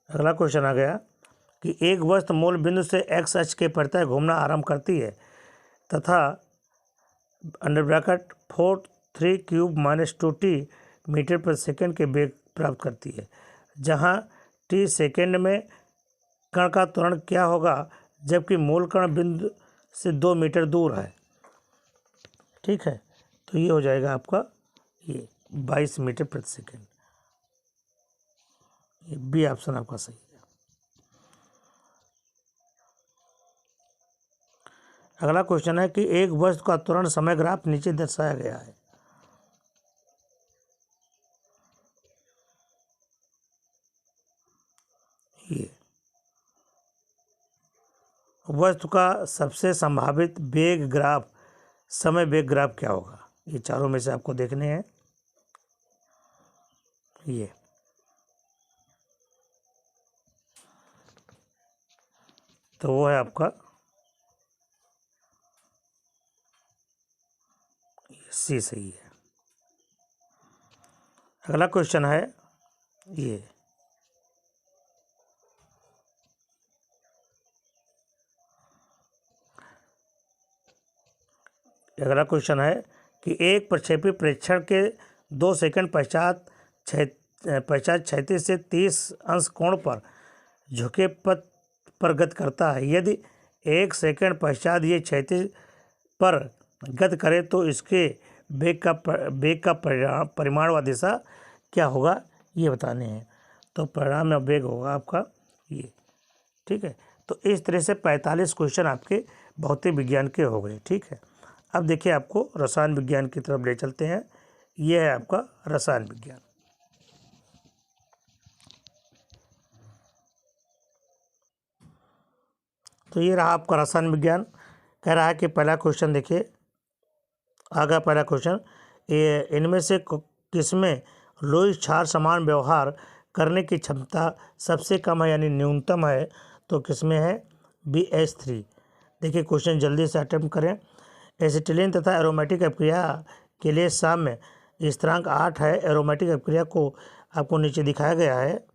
अगला क्वेश्चन आ गया कि एक वस्तु मूल बिंदु से x अक्ष के प्रत्यय घूमना आरंभ करती है तथा under bracket 4 3³ minus 2t metre प्रति सेकंड के वेग प्राप्त करती है, जहां t सेकंड में कण का त्वरण क्या होगा जबकि मूल कण बिंदु से 2 मीटर दूर है। ठीक है, तो ये हो जाएगा आपका ये 22 मीटर प्रति सेकंड। ये बी ऑप्शन आपका सही है। अगला क्वेश्चन है कि एक वस्तु का त्वरण समय ग्राफ नीचे दर्शाया गया है। ये वस्तु का सबसे संभावित वेग ग्राफ समय वेग ग्राफ क्या होगा। ये चारों में से आपको देखने हैं। ये तो वो है आपका सी सही है। अगला क्वेश्चन है ये अगला क्वेश्चन है कि एक प्रक्षेपी प्रेक्षण के 2 सेकंड पश्चात क्षैतिज से 30 अंश कोण पर झुके पथ पर गति करता है। यदि 1 सेकंड पश्चात ये क्षैतिज पर गति करे तो इसके वेग का परिमाण व दिशा क्या होगा, ये बताने हैं। तो परिणाम या वेग होगा आपका ये। ठीक है, तो इस तरह से 45 क्वेश्चन आपके भौतिक विज्ञान के हो गए। ठीक है, अब देखिए आपको रसायन विज्ञान की तरफ ले चलते हैं। ये है आपका रसायन विज्ञान। तो ये रहा आपका रसायन विज्ञान। कह रहा है कि पहला क्वेश्चन देखिए, आगे पहला क्वेश्चन, इनमें से किसमें लोई क्षार समान व्यवहार करने की क्षमता सबसे कम है यानी न्यूनतम है। तो किसमें है BH3। देखिए क्वेश्चन जल्दी से अटेम्प्ट करें। एसिटिलीन तथा एरोमेटिक अभिक्रिया के लिए साम्य स्थिरांक 8 है। एरोमेटिक अभिक्रिया को आपको नीचे दिखाया गया है।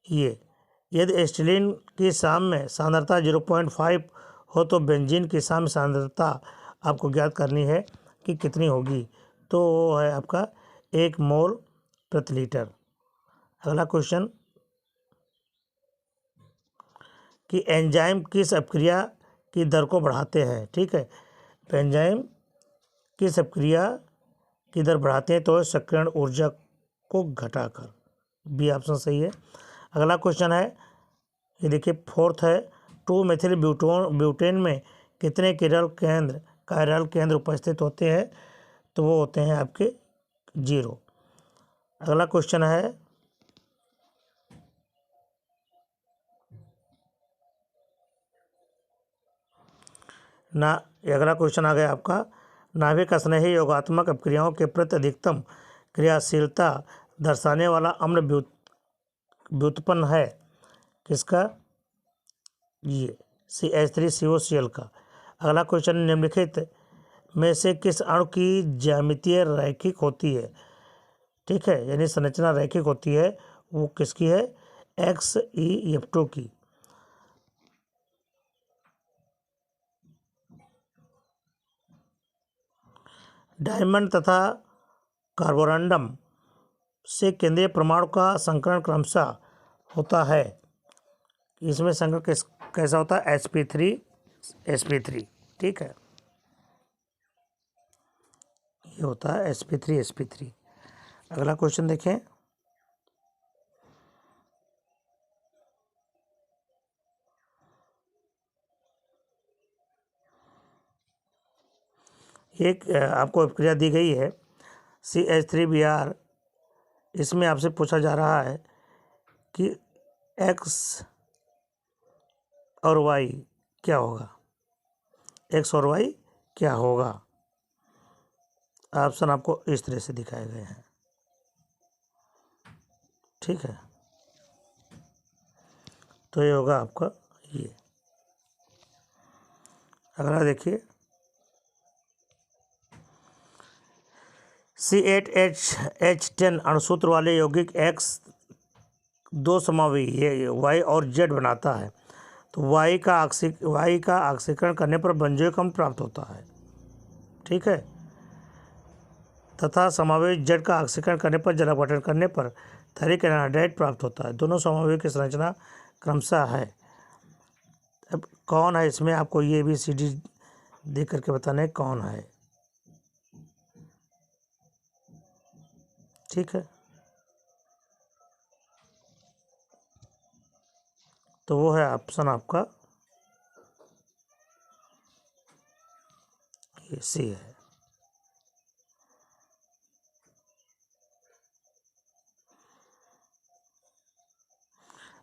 ये यदि एसिटिलीन की साम्य सांद्रता 0.5 हो तो बेंजीन की साम्य सांद्रता आपको ज्ञात करनी है कि कितनी होगी। तो वो है आपका 1 मोल प्रति लीटर। अगला क्वेश्चन कि एंजाइम किस अपक्रिया की दर को बढ़ाते हैं। ठीक है, तो एंजाइम किस अपक्रिया की दर बढ़ाते हैं, तो सक्रियण ऊर्जा को घटाकर। बी ऑप्शन सही है। अगला क्वेश्चन है ये देखिए 4th है 2 मेथिल ब्यूटेन में कितने कायरल केंद्र उपस्थित होते हैं। तो वो होते हैं आपके 0। अगला क्वेश्चन है ना। अगला क्वेश्चन आ गया आपका, नाभिक स्नेही योगात्मक अपक्रियाओं के प्रति अधिकतम क्रियाशीलता दर्शाने वाला अम्ल व्युत्पन्न है किसका? ये CH3COCl का। अगला क्वेश्चन, निम्नलिखित में से किस अणु की ज्यामितीय रैखिक होती है? ठीक है, यानी संरचना रैखिक होती है, वो किसकी है? XeF2 की। डायमंड तथा कार्बोरंडम से केंद्रीय परमाणु का संकरण क्रमशः होता है। इसमें संकरण कैसा होता है? sp3 ठीक है, ये होता है sp3 अगला क्वेश्चन देखें, एक आपको अपक्रिया दी गई है CH3Br। इसमें आपसे पूछा जा रहा है कि X और Y क्या होगा? X और Y क्या होगा? ऑप्शन आपको इस तरह से दिखाए गए हैं, ठीक है। तो ये होगा आपका ये। अगला देखिए, C8H10 अणुसूत्र वाले यौगिक X दो समावी Y और Z बनाता है, तो Y का ऑक्सीकरण करने पर बेंजोइक अम्ल प्राप्त होता है, ठीक है, तथा समावेश Z का ऑक्सीकरण करने पर जल अपघटन करने पर फेरिक एनाहाइड्राइड प्राप्त होता है। दोनों समावेश की संरचना क्रमशः है। अब कौन है इसमें? आपको ये ABCD देख करके बताना है कौन है, ठीक है। तो वो है ऑप्शन आपका ये C है।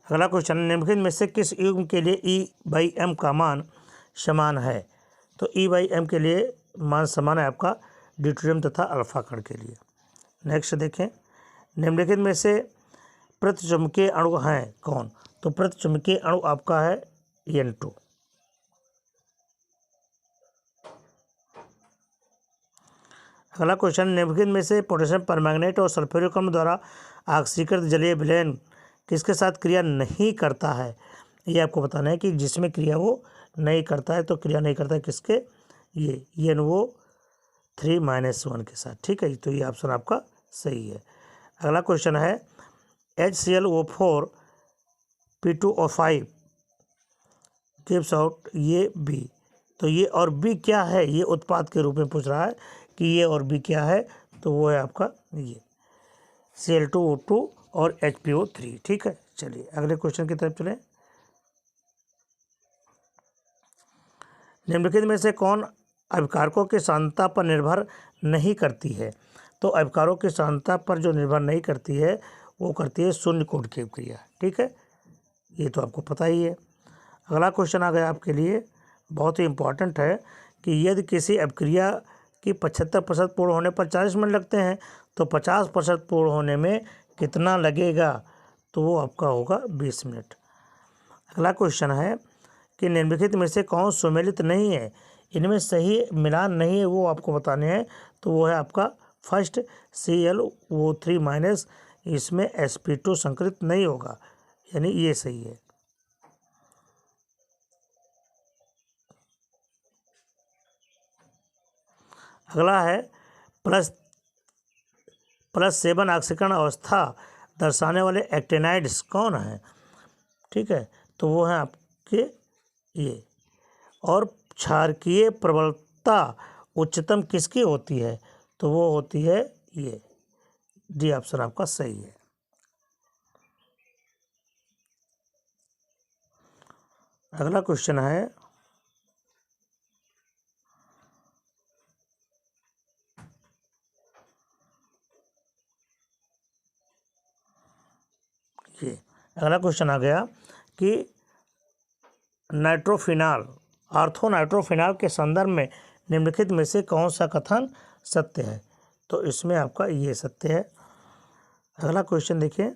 अगला क्वेश्चन, निम्नलिखित में से किस युग्म के लिए E/M का मान समान है? तो E/M के लिए मान समान है आपका ड्यूटेरियम तथा अल्फा कण के लिए। नेक्स्ट देखें, निम्नलिखित में से प्रतिचुंबकीय अणु हैं कौन? तो प्रतिचुंबकीय अणु आपका है N2। अगला क्वेश्चन, निम्नलिखित में से पोटेशियम परमैंगनेट और सल्फ्यूरिक अम्ल द्वारा ऑक्सीकृत जलीय विलयन किसके साथ क्रिया नहीं करता है? ये आपको बताना है कि जिसमें क्रिया वो नहीं करता है, तो क्रिया नहीं करता है किसके? ये NO3-1 के साथ, ठीक है। तो ये ऑप्शन आपका सही है। अगला क्वेश्चन है, HClO4 P2O5 गिव्स आउट ये B। तो ये और B क्या है? ये उत्पाद के रूप में पूछ रहा है कि ये और B क्या है, तो वो है आपका ये Cl2O2 और HPO3, ठीक है। चलिए अगले क्वेश्चन की तरफ चलें। निम्नलिखित में से कौन अभिकारकों की सांद्रता पर निर्भर नहीं करती है? तो अभिकारकों की सांद्रता पर जो निर्भर नहीं करती है वो करती है शून्य कोण की अभिक्रिया, ठीक है, ये तो आपको पता ही है। अगला क्वेश्चन आ गया आपके लिए, बहुत ही इम्पॉर्टेंट है कि यदि किसी अभिक्रिया की 75% पूर्ण होने पर 40 मिनट लगते हैं, तो 50% पूर्ण होने में कितना लगेगा? तो वो आपका होगा 20 मिनट। अगला क्वेश्चन है कि निम्नलिखित में से कौन सुमेलित नहीं है? इनमें सही मिलान नहीं है वो आपको बताने हैं, तो वो है आपका फर्स्ट ClO3-, इसमें sp2 संकलित नहीं होगा, यानी ये सही है। अगला है +7 ऑक्सीकरण अवस्था दर्शाने वाले एक्टिनाइड्स कौन हैं? ठीक है, तो वो हैं आपके ये। और क्षारकीय प्रबलता उच्चतम किसकी होती है? तो वो होती है ये D ऑप्शन आपका सही है। अगला क्वेश्चन है, ये अगला क्वेश्चन आ गया कि नाइट्रोफिनॉल ऑर्थोनाइट्रोफिनॉल के संदर्भ में निम्नलिखित में से कौन सा कथन सत्य है? तो इसमें आपका ये सत्य है। अगला क्वेश्चन देखिए,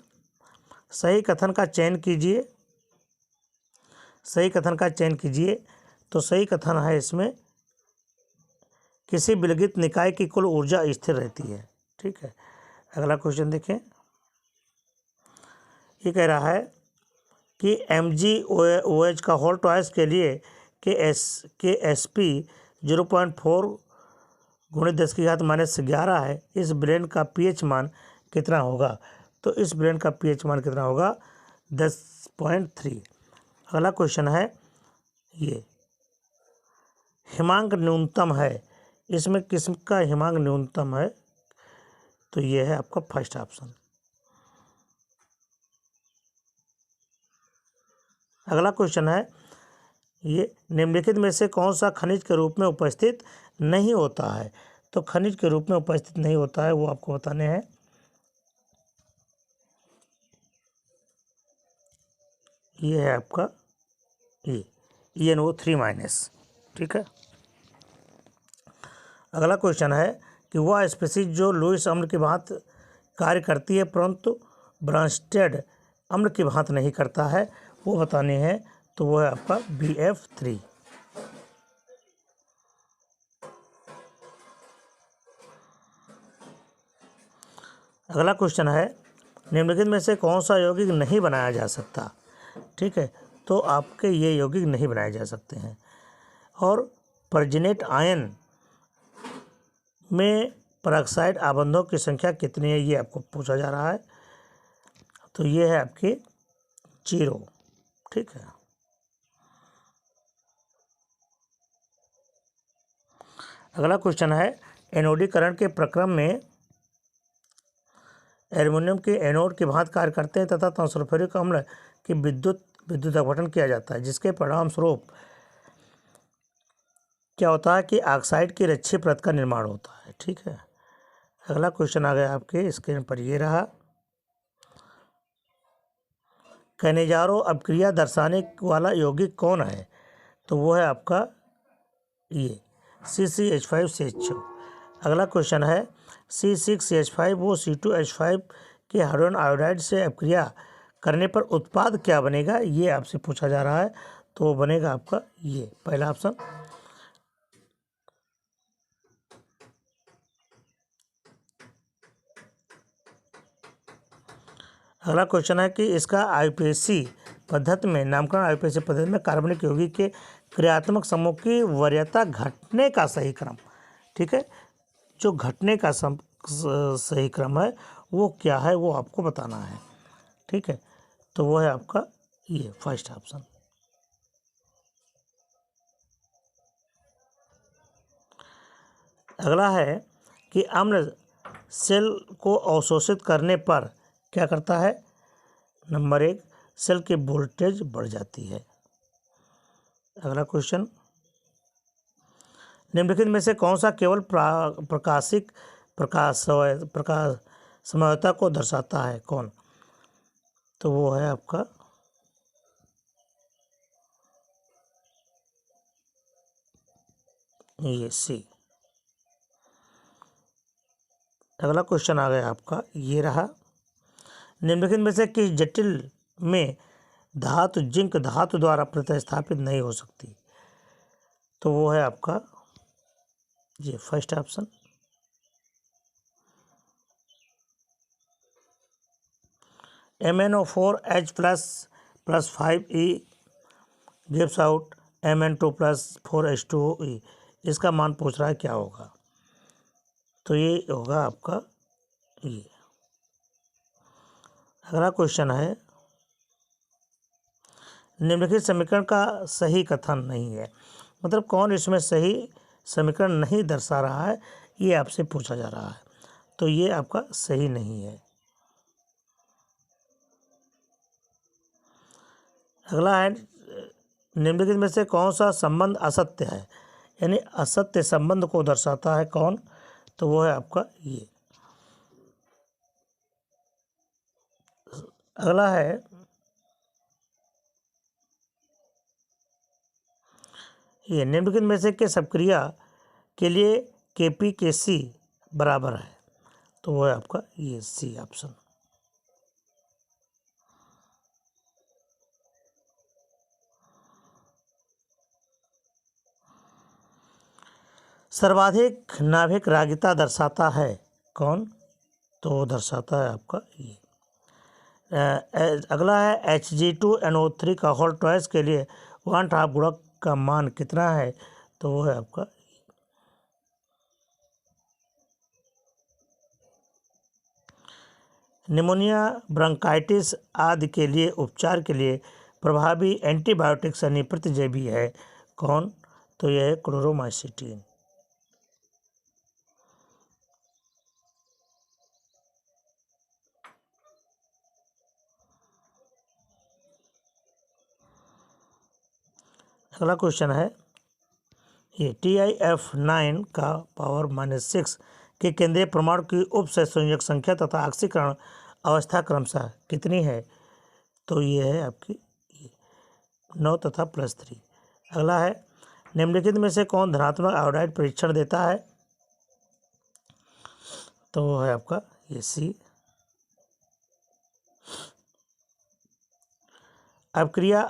सही कथन का चयन कीजिए। सही कथन का चयन कीजिए। तो सही कथन है इसमें, किसी विलगित निकाय की कुल ऊर्जा स्थिर रहती है। ठीक है। अगला क्वेश्चन देखें, ये कह रहा है कि MgOH का होल टॉयस के लिए Sp 0.4 गुणित 10⁻⁻11 है। इस ब्रेन का pH मान कितना होगा? तो इस ब्रेन का pH मान कितना होगा? 10.3। अगला क्वेश्चन है, ये हिमांक न्यूनतम है, इसमें किसका हिमांक न्यूनतम है? तो ये है आपका फर्स्ट ऑप्शन। अगला क्वेश्चन है, ये निम्नलिखित में से कौन सा खनिज के रूप में उपस्थित नहीं होता है? तो खनिज के रूप में उपस्थित नहीं होता है वो आपको बताने हैं। ये है आपका ये EnO3-। ठीक है। अगला क्वेश्चन है कि वह स्पीसीज जो लुईस अम्ल की भांति कार्य करती है परंतु ब्रांस्टेड अम्ल की भांति नहीं करता है, वो बताने हैं। तो वो है आपका BF3। अगला क्वेश्चन है, निम्नलिखित में से कौन सा यौगिक नहीं बनाया जा सकता? ठीक है। तो आपके ये यौगिक नहीं बनाए जा सकते हैं। और परजिनेट आयन में पेरोक्साइड आबंधों की संख्या कितनी है, ये आपको पूछा जा रहा है। तो ये है आपके 0। ठीक है। अगला क्वेश्चन है, एनोडीकरण के प्रक्रम में एल्युमिनियम के एनोड की भांति कार्य करते हैं तथा सल्फ्यूरिक अम्ल की विद्युत अपघटन किया जाता है, जिसके परिणाम स्वरूप क्या होता है कि ऑक्साइड की रच्छी परत का निर्माण होता है। ठीक है। अगला क्वेश्चन आ गया आपके स्क्रीन पर, ये रहा, कैनेजारो अपक्रिया दर्शाने वाला यौगिक कौन है? तो वो है आपका ये CCH5CH4। अगला क्वेश्चन है, C6H5 वो C2H5 के हाइड्रोजन आयोडाइड से अपक्रिया करने पर उत्पाद क्या बनेगा, ये आपसे पूछा जा रहा है। तो वो बनेगा आपका ये पहला ऑप्शन। अगला क्वेश्चन है कि इसका IUPAC पद्धति में नामकरण पद्धति में कार्बनिक यौगिक के क्रियात्मक समूह की वरीयता घटने का सही क्रम। ठीक है। जो घटने का सही क्रम है वो क्या है, वो आपको बताना है। ठीक है। तो वो है आपका ये फर्स्ट ऑप्शन। अगला है कि अम्ल सेल को अवशोषित करने पर क्या करता है? नंबर 1, सेल की वोल्टेज बढ़ जाती है। अगला क्वेश्चन, निम्नलिखित में से कौन सा केवल प्रकाश समयता को दर्शाता है? कौन? तो वो है आपका ये C। अगला क्वेश्चन आ गया आपका, ये रहा, निम्नलिखित में से किस जटिल में धातु जिंक धातु द्वारा प्रतिस्थापित नहीं हो सकती? तो वो है आपका ये first option. MnO4H++5E gives out Mn2+4H2O। इसका मान पूछ रहा है क्या होगा? तो ये होगा आपका ये। अगला क्वेश्चन है, निम्नलिखित समीकरण का सही कथन नहीं है, मतलब कौन इसमें सही समीकरण नहीं दर्शा रहा है, ये आपसे पूछा जा रहा है। तो ये आपका सही नहीं है। अगला है, निम्नलिखित में से कौन सा संबंध असत्य है, यानी असत्य संबंध को दर्शाता है कौन? तो वो है आपका ये। अगला है, ये निम्नलिखित में से किस अपक्रिया के लिए Kp Kc बराबर है? तो वो है आपका ये सी ऑप्शन। सर्वाधिक नाभिक रागिता दर्शाता है कौन? तो वो दर्शाता है आपका ये अगला है Hg2NO3 का होल ट्वाइस के लिए 1/2 गुणक का मान कितना है? तो वो है आपका निमोनिया, ब्रोंकाइटिस आदि के लिए उपचार के लिए प्रभावी एंटीबायोटिक्स यानी प्रतिजैवी है कौन? तो यह है क्लोरोमाइसिटिन। अगला क्वेश्चन है ये TiF9 का पावर -6 के केंद्रीय परमाणु की उप संयोजक संख्या तथा ऑक्सीकरण अवस्था क्रमशः कितनी है? तो ये है आपकी 9 तथा +3। अगला है निम्नलिखित में से कौन धनात्मक आयोडाइड परीक्षण देता है? तो वो है आपका ये सी। अपक्रिया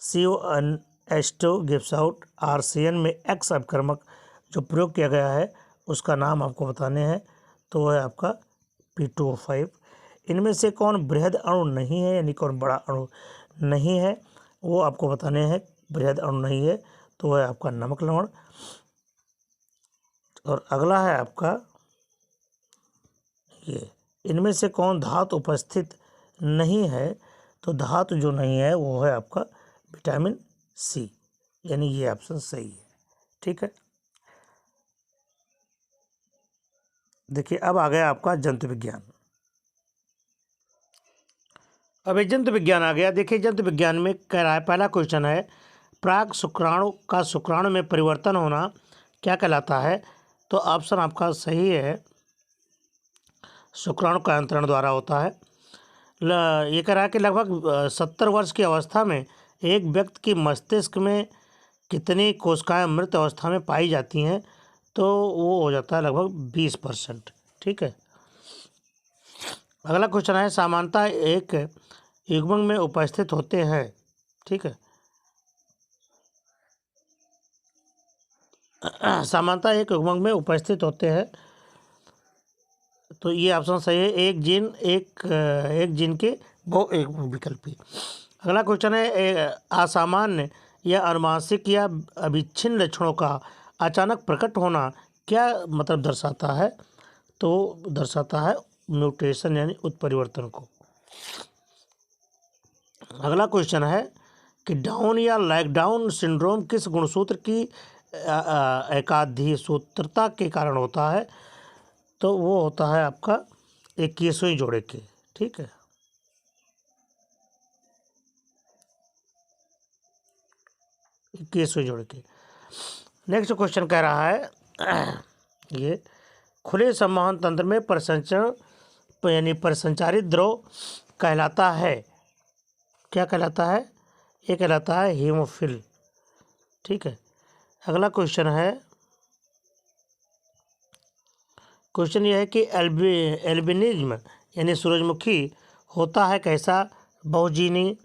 RCONH2 गिव्स आउट RCN में X अपकर्मक जो प्रयोग किया गया है उसका नाम आपको बताने हैं। तो वो है आपका P2O5। इनमें से कौन बृहद अणु नहीं है यानी कौन बड़ा अणु नहीं है वो आपको बताने हैं। बृहद अणु नहीं है तो वह है आपका नमक लवण। और अगला है आपका ये इनमें से कौन धातु उपस्थित नहीं है? तो धातु जो नहीं है वो है आपका विटामिन सी, यानी ये ऑप्शन सही है। ठीक है, देखिए अब आ गया आपका जंतु विज्ञान। अब जंतु विज्ञान आ गया। देखिए जंतु विज्ञान में कह रहा है, पहला क्वेश्चन है प्राक शुक्राणु का शुक्राणु में परिवर्तन होना क्या कहलाता है? तो ऑप्शन आपका सही है, शुक्राणु का अंतरण द्वारा होता है। ये कह रहा है कि लगभग 70 वर्ष की अवस्था में एक व्यक्ति की मस्तिष्क में कितनी कोशिकाएं मृत अवस्था में पाई जाती हैं? तो वो हो जाता है लगभग 20%। ठीक है, अगला क्वेश्चन है सामान्यतः एक युग्मक में उपस्थित होते हैं। ठीक है, सामान्यतः एक युग्मक में उपस्थित होते हैं तो ये ऑप्शन सही है, एक जीन के बहु एक विकल्पी। अगला क्वेश्चन है असामान्य या अनुवांशिक या अविच्छिन्न लक्षणों का अचानक प्रकट होना क्या मतलब दर्शाता है? तो दर्शाता है म्यूटेशन यानी उत्परिवर्तन को। अगला क्वेश्चन है कि डाउन या लैकडाउन सिंड्रोम किस गुणसूत्र की एकाधिसूत्रता के कारण होता है? तो वो होता है आपका 21वें जोड़े के। ठीक है, 21वें जोड़े के। नेक्स्ट क्वेश्चन कह रहा है ये खुले संवहन तंत्र में परिसंचरण यानी परिसंचारित द्रव कहलाता है, क्या कहलाता है? ये कहलाता है हीमोफिल। ठीक है, अगला क्वेश्चन है, क्वेश्चन ये है कि एल्बिनिज्म यानी सूरजमुखी होता है कैसा? बहुजीनी,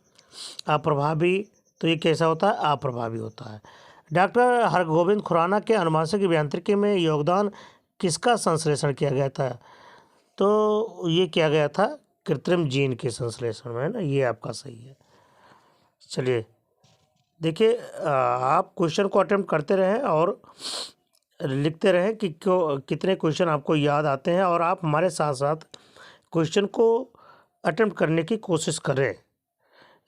अप्रभावी। तो ये कैसा होता है? अप्रभावी होता है। डॉक्टर हरगोविंद खुराना के आनुवंशिक अभियांत्रिकी में योगदान किसका संश्लेषण किया गया था? तो ये किया गया था कृत्रिम जीन के संश्लेषण में, है ना, ये आपका सही है। चलिए देखिए, आप क्वेश्चन को अटेम्प्ट करते रहें और लिखते रहें कि क्यों कितने क्वेश्चन आपको याद आते हैं, और आप हमारे साथ साथ क्वेश्चन को अटेम्प्ट करने की कोशिश करें।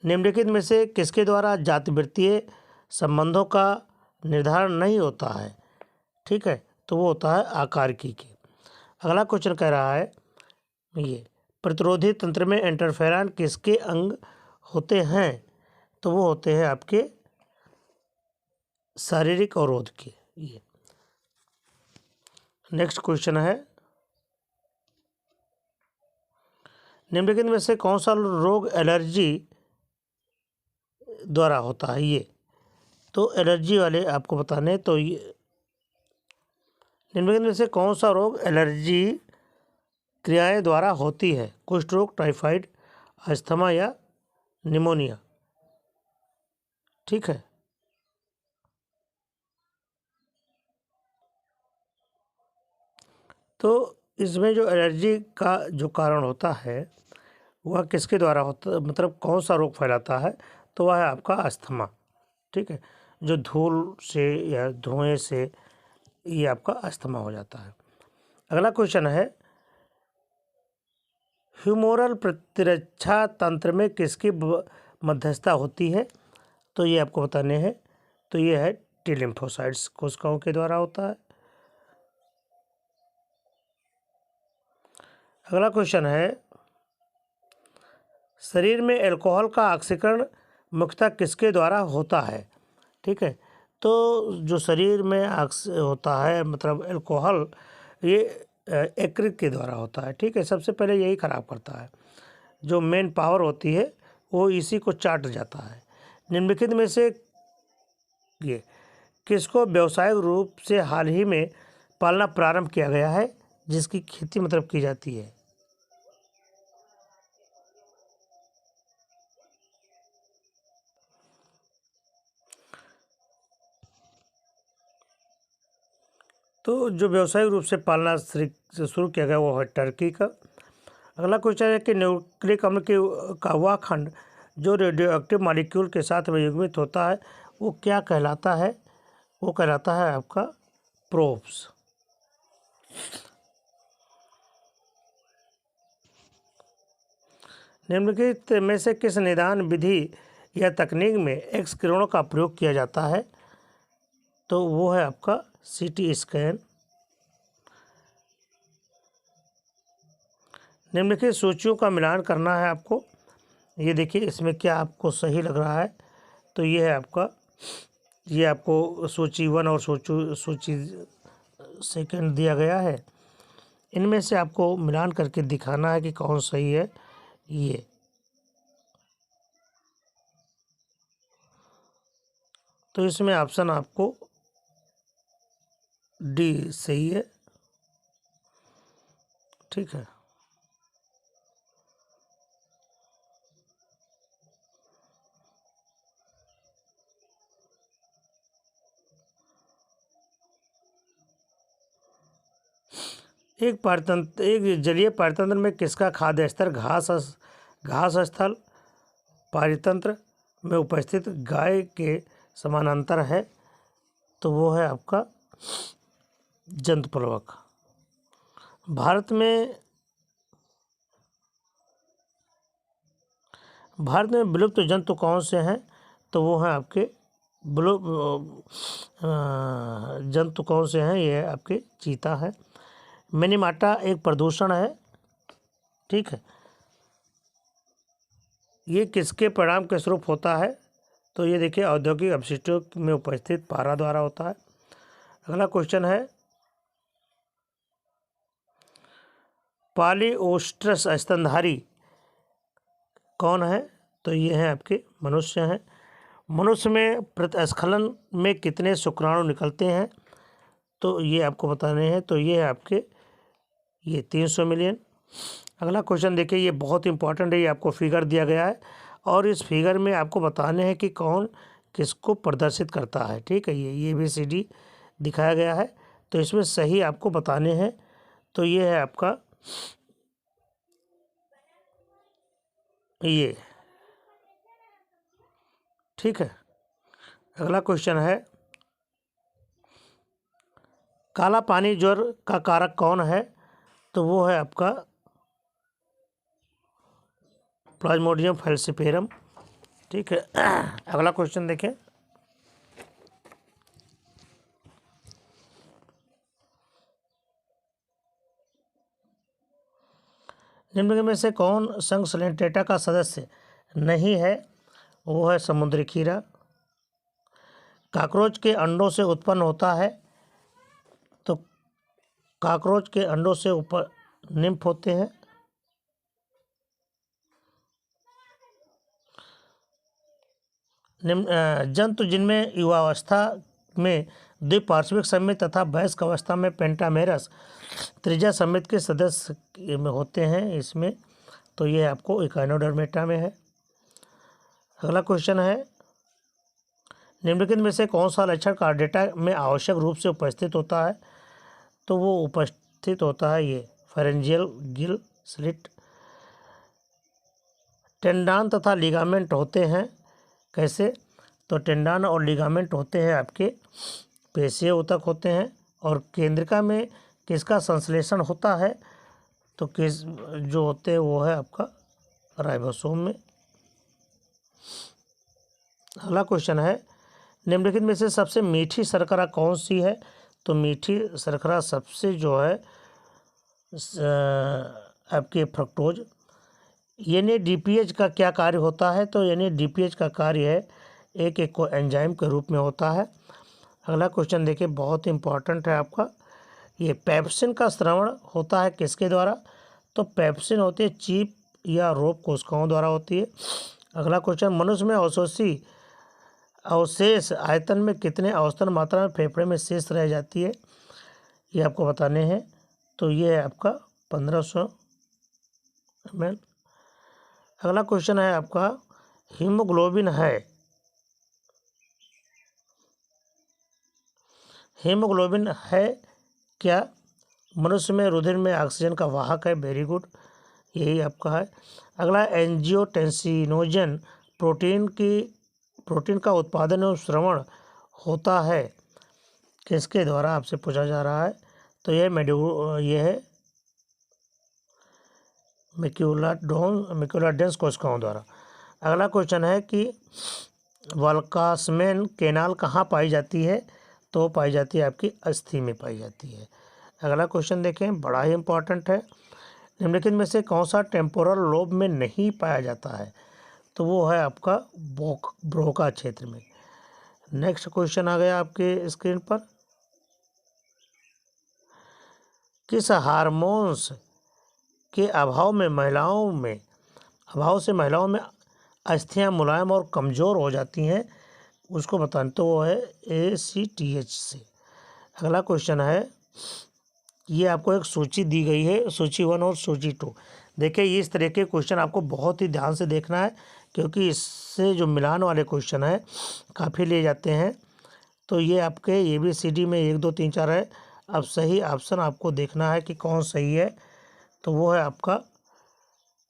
निम्नलिखित में से किसके द्वारा जातिवृत्तीय संबंधों का निर्धारण नहीं होता है? ठीक है, तो वो होता है आकारिकी के। अगला क्वेश्चन कह रहा है ये प्रतिरोधी तंत्र में इंटरफेरॉन किसके अंग होते हैं? तो वो होते हैं आपके शारीरिक अवरोध के। ये नेक्स्ट क्वेश्चन है निम्नलिखित में से कौन सा रोग एलर्जी द्वारा होता है? ये तो एलर्जी वाले आपको बताने हैं। तो ये निम्नलिखित में से कौन सा रोग एलर्जी क्रियाएं द्वारा होती है? कुष्ठ रोग, टाइफाइड, अस्थमा या निमोनिया। ठीक है। तो इसमें जो एलर्जी का जो कारण होता है वह किसके द्वारा होता, मतलब कौन सा रोग फैलाता है? तो वह है आपका अस्थमा। ठीक है, जो धूल से या धुएं से ये आपका अस्थमा हो जाता है। अगला क्वेश्चन है, ह्यूमोरल प्रतिरक्षा तंत्र में किसकी मध्यस्थता होती है? तो ये आपको बताने हैं। तो ये है टी लिम्फोसाइट्स कोशिकाओं के द्वारा होता है। अगला क्वेश्चन है, शरीर में अल्कोहल का ऑक्सीकरण मुख्यतः किसके द्वारा होता है? ठीक है, तो जो शरीर में होता है मतलब अल्कोहल, ये यकृत के द्वारा होता है। ठीक है, सबसे पहले यही खराब करता है। जो मेन पावर होती है वो इसी को चाट जाता है। निम्नलिखित में से ये किसको व्यावसायिक रूप से हाल ही में पालना प्रारंभ किया गया है, जिसकी खेती मतलब की जाती है? तो जो व्यावसायिक रूप से पालना शुरू किया गया वो है टर्की का। अगला क्वेश्चन है कि न्यूक्लिक अम्ल का वह खंड जो रेडियो एक्टिव मॉलिक्यूल के साथ में युग्मित होता है वो क्या कहलाता है? वो कहलाता है आपका प्रोब्स। निम्नलिखित में से किस निदान विधि या तकनीक में एक्स किरणों का प्रयोग किया जाता है? तो वो है आपका सीटी स्कैन। निम्नलिखित सूचियों का मिलान करना है आपको। ये देखिए इसमें क्या आपको सही लग रहा है। तो ये है आपका, ये आपको सूची 1 और सूची सेकंड दिया गया है। इनमें से आपको मिलान करके दिखाना है कि कौन सही है। ये तो इसमें ऑप्शन आपको डी सही है। ठीक है, एक जलीय पारतंत्र में किसका खाद्य स्तर घास स्थल पारितंत्र में उपस्थित गाय के समानांतर है? तो वो है आपका जंतुप्लवक। भारत में विलुप्त जंतु कौन से हैं? तो वो हैं आपके जंतु कौन से हैं? ये आपके चीता है। मिनीमाटा एक प्रदूषण है। ठीक है, ये किसके परिणाम के स्वरूप होता है? तो ये देखिए औद्योगिक अपशिष्टों में उपस्थित पारा द्वारा होता है। अगला क्वेश्चन है, पॉलीओस्ट्रस स्तनधारी कौन है? तो ये हैं आपके मनुष्य हैं। मनुष्य में प्रतिस्खलन में कितने शुक्राणु निकलते हैं? तो ये आपको बताने हैं। तो ये है आपके 300 मिलियन। अगला क्वेश्चन देखिए, ये बहुत इंपॉर्टेंट है। ये आपको फिगर दिया गया है और इस फिगर में आपको बताने हैं कि कौन किसको प्रदर्शित करता है। ठीक है, ये ABCD दिखाया गया है। तो इसमें सही आपको बताने हैं। तो ये है आपका ये। ठीक है, अगला क्वेश्चन है, काला पानी ज्वर का कारक कौन है? तो वो है आपका प्लाज्मोडियम फैल्सिपेरम। ठीक है, अगला क्वेश्चन देखें, निम्न में से कौन संघ सैलेंटेटा का सदस्य नहीं है? वो है समुद्री खीरा। कॉकरोच के अंडों से उत्पन्न होता है। तो कॉकरोच के अंडों से ऊपर निम्फ होते हैं। जंतु जिनमें युवावस्था में द्विपार्श्विक समेत तथा वयस्क अवस्था में पेंटामेरस त्रिज्या समेत के सदस्य में होते हैं इसमें, तो ये आपको इकाइनोडर्मेटा में है। अगला क्वेश्चन है, निम्नलिखित में से कौन सा लक्षण कार्डेटा में आवश्यक रूप से उपस्थित होता है? तो वो उपस्थित होता है ये फेरेंजियल गिल स्लिट। टेंडान तथा लिगामेंट होते हैं कैसे? तो टेंडान और लिगामेंट होते हैं आपके पेशीय ऊतक होते हैं। और केंद्रिका में किसका संश्लेषण होता है? तो किस जो होते हैं वो है आपका राइबोसोम में। अगला क्वेश्चन है, निम्नलिखित में से सबसे मीठी शर्करा कौन सी है? तो मीठी शर्करा सबसे जो है आपके फ्रक्टोज। NADPH का क्या कार्य होता है? तो NADPH का कार्य है एक एंजाइम के रूप में होता है। अगला क्वेश्चन देखिए, बहुत इंपॉर्टेंट है आपका, ये पेप्सिन का स्रावण होता है किसके द्वारा? तो पेप्सिन होती है चीप या रोप कोशिकाओं द्वारा होती है। अगला क्वेश्चन, मनुष्य में अवशेष आयतन में कितने औसतन मात्रा में फेफड़े में शेष रह जाती है? ये आपको बताने हैं। तो ये है आपका 1500 ml। अगला क्वेश्चन है आपका, हीमोग्लोबिन है क्या? मनुष्य में रुधिर में ऑक्सीजन का वाहक है। वेरी गुड, यही आपका है। अगला, एंजियोटेंसिनोजन प्रोटीन का उत्पादन एवं श्रवण होता है किसके द्वारा? आपसे पूछा जा रहा है। तो ये है मैक्यूलाडेंस कोशिकाओं द्वारा। अगला क्वेश्चन है कि वाल्कासमैन केनाल कहाँ पाई जाती है? तो पाई जाती है आपकी अस्थि में पाई जाती है। अगला क्वेश्चन देखें, बड़ा ही इंपॉर्टेंट है, निम्नलिखित में से कौन सा टेम्पोरल लोब में नहीं पाया जाता है? तो वो है आपका ब्रोका क्षेत्र में। नेक्स्ट क्वेश्चन आ गया आपके स्क्रीन पर, किस हार्मोन्स के अभाव से महिलाओं में अस्थियां मुलायम और कमज़ोर हो जाती हैं, उसको बताएं। तो वो है ACTH से। अगला क्वेश्चन है, ये आपको एक सूची दी गई है, सूची 1 और सूची 2। देखिए, इस तरह के क्वेश्चन आपको बहुत ही ध्यान से देखना है, क्योंकि इससे जो मिलान वाले क्वेश्चन है काफ़ी ले जाते हैं। तो ये आपके ABCD में 1 2 3 4 है। अब सही ऑप्शन आपको देखना है कि कौन सही है। तो वो है आपका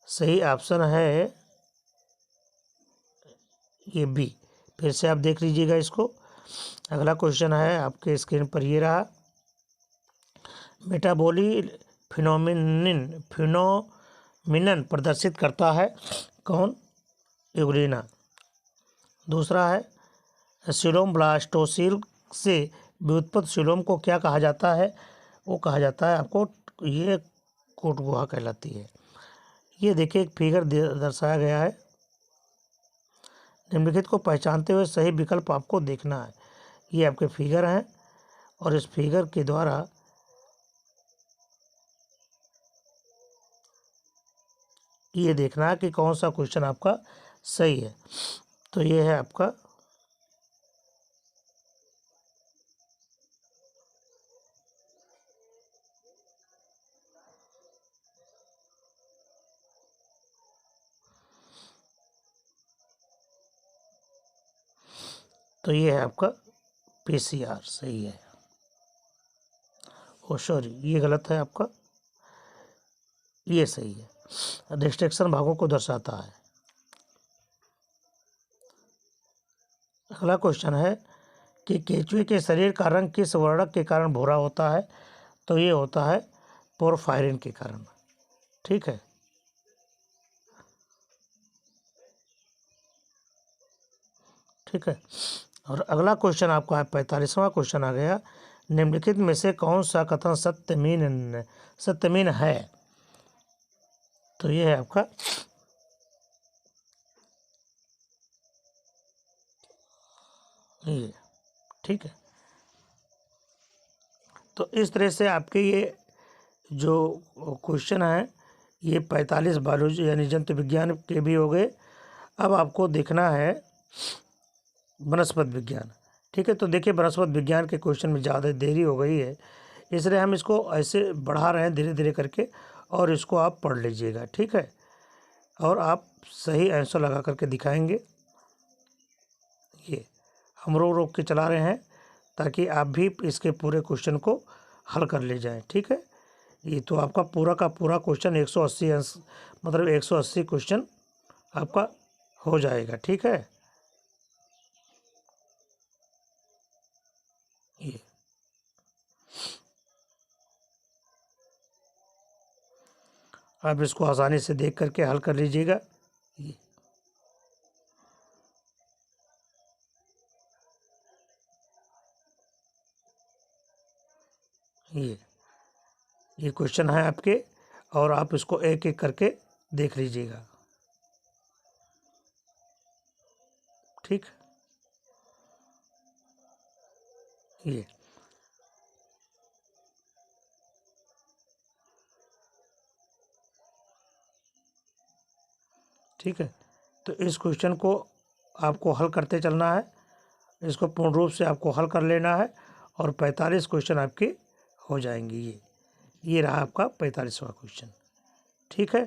सही ऑप्शन है ये B। फिर से आप देख लीजिएगा इसको। अगला क्वेश्चन है आपके स्क्रीन पर, ये रहा, मेटाबॉलिक फिनोमिनन प्रदर्शित करता है कौन? यूग्लिना। दूसरा है, सीलोम ब्लास्टोसिल से व्युत्पन्न सीलोम को क्या कहा जाता है? वो कहा जाता है आपको, ये कोट गुहा कहलाती है। ये देखिए, एक फिगर दर्शाया गया है, निम्नलिखित को पहचानते हुए सही विकल्प आपको देखना है। ये आपके फिगर हैं और इस फिगर के द्वारा ये देखना है कि कौन सा क्वेश्चन आपका सही है। तो ये है आपका तो ये है आपका PCR सही है। ओ सॉरी, ये गलत है आपका, ये सही है। डिस्ट्रैक्शन भागों को दर्शाता है। अगला क्वेश्चन है कि केंचुए के शरीर का रंग किस वर्णक के कारण भूरा होता है? तो ये होता है पोरफायरिन के कारण। ठीक है, ठीक है। और अगला क्वेश्चन आपका 45वां क्वेश्चन आ गया, निम्नलिखित में से कौन सा कथन सत्यमीन है? तो ये है आपका ये। ठीक है, तो इस तरह से आपके ये जो क्वेश्चन है ये 45 बायोलॉजी यानी जंतु विज्ञान के भी हो गए। अब आपको देखना है वनस्पति विज्ञान। ठीक है, तो देखिए वनस्पति विज्ञान के क्वेश्चन में ज़्यादा देरी हो गई है, इसलिए हम इसको ऐसे बढ़ा रहे हैं धीरे धीरे करके, और इसको आप पढ़ लीजिएगा। ठीक है, और आप सही आंसर लगा करके दिखाएंगे। ये हम रोक रोक के चला रहे हैं ताकि आप भी इसके पूरे क्वेश्चन को हल कर ले जाएं। ठीक है, ये तो आपका पूरा का पूरा क्वेश्चन 180 मतलब 180 क्वेश्चन आपका हो जाएगा। ठीक है, ये आप इसको आसानी से देख करके हल कर लीजिएगा। ये क्वेश्चन है आपके, और आप इसको एक एक करके देख लीजिएगा। ठीक, ये ठीक है, तो इस क्वेश्चन को आपको हल करते चलना है, इसको पूर्ण रूप से आपको हल कर लेना है, और 45 क्वेश्चन आपके हो जाएंगे। ये रहा आपका 45वां क्वेश्चन। ठीक है।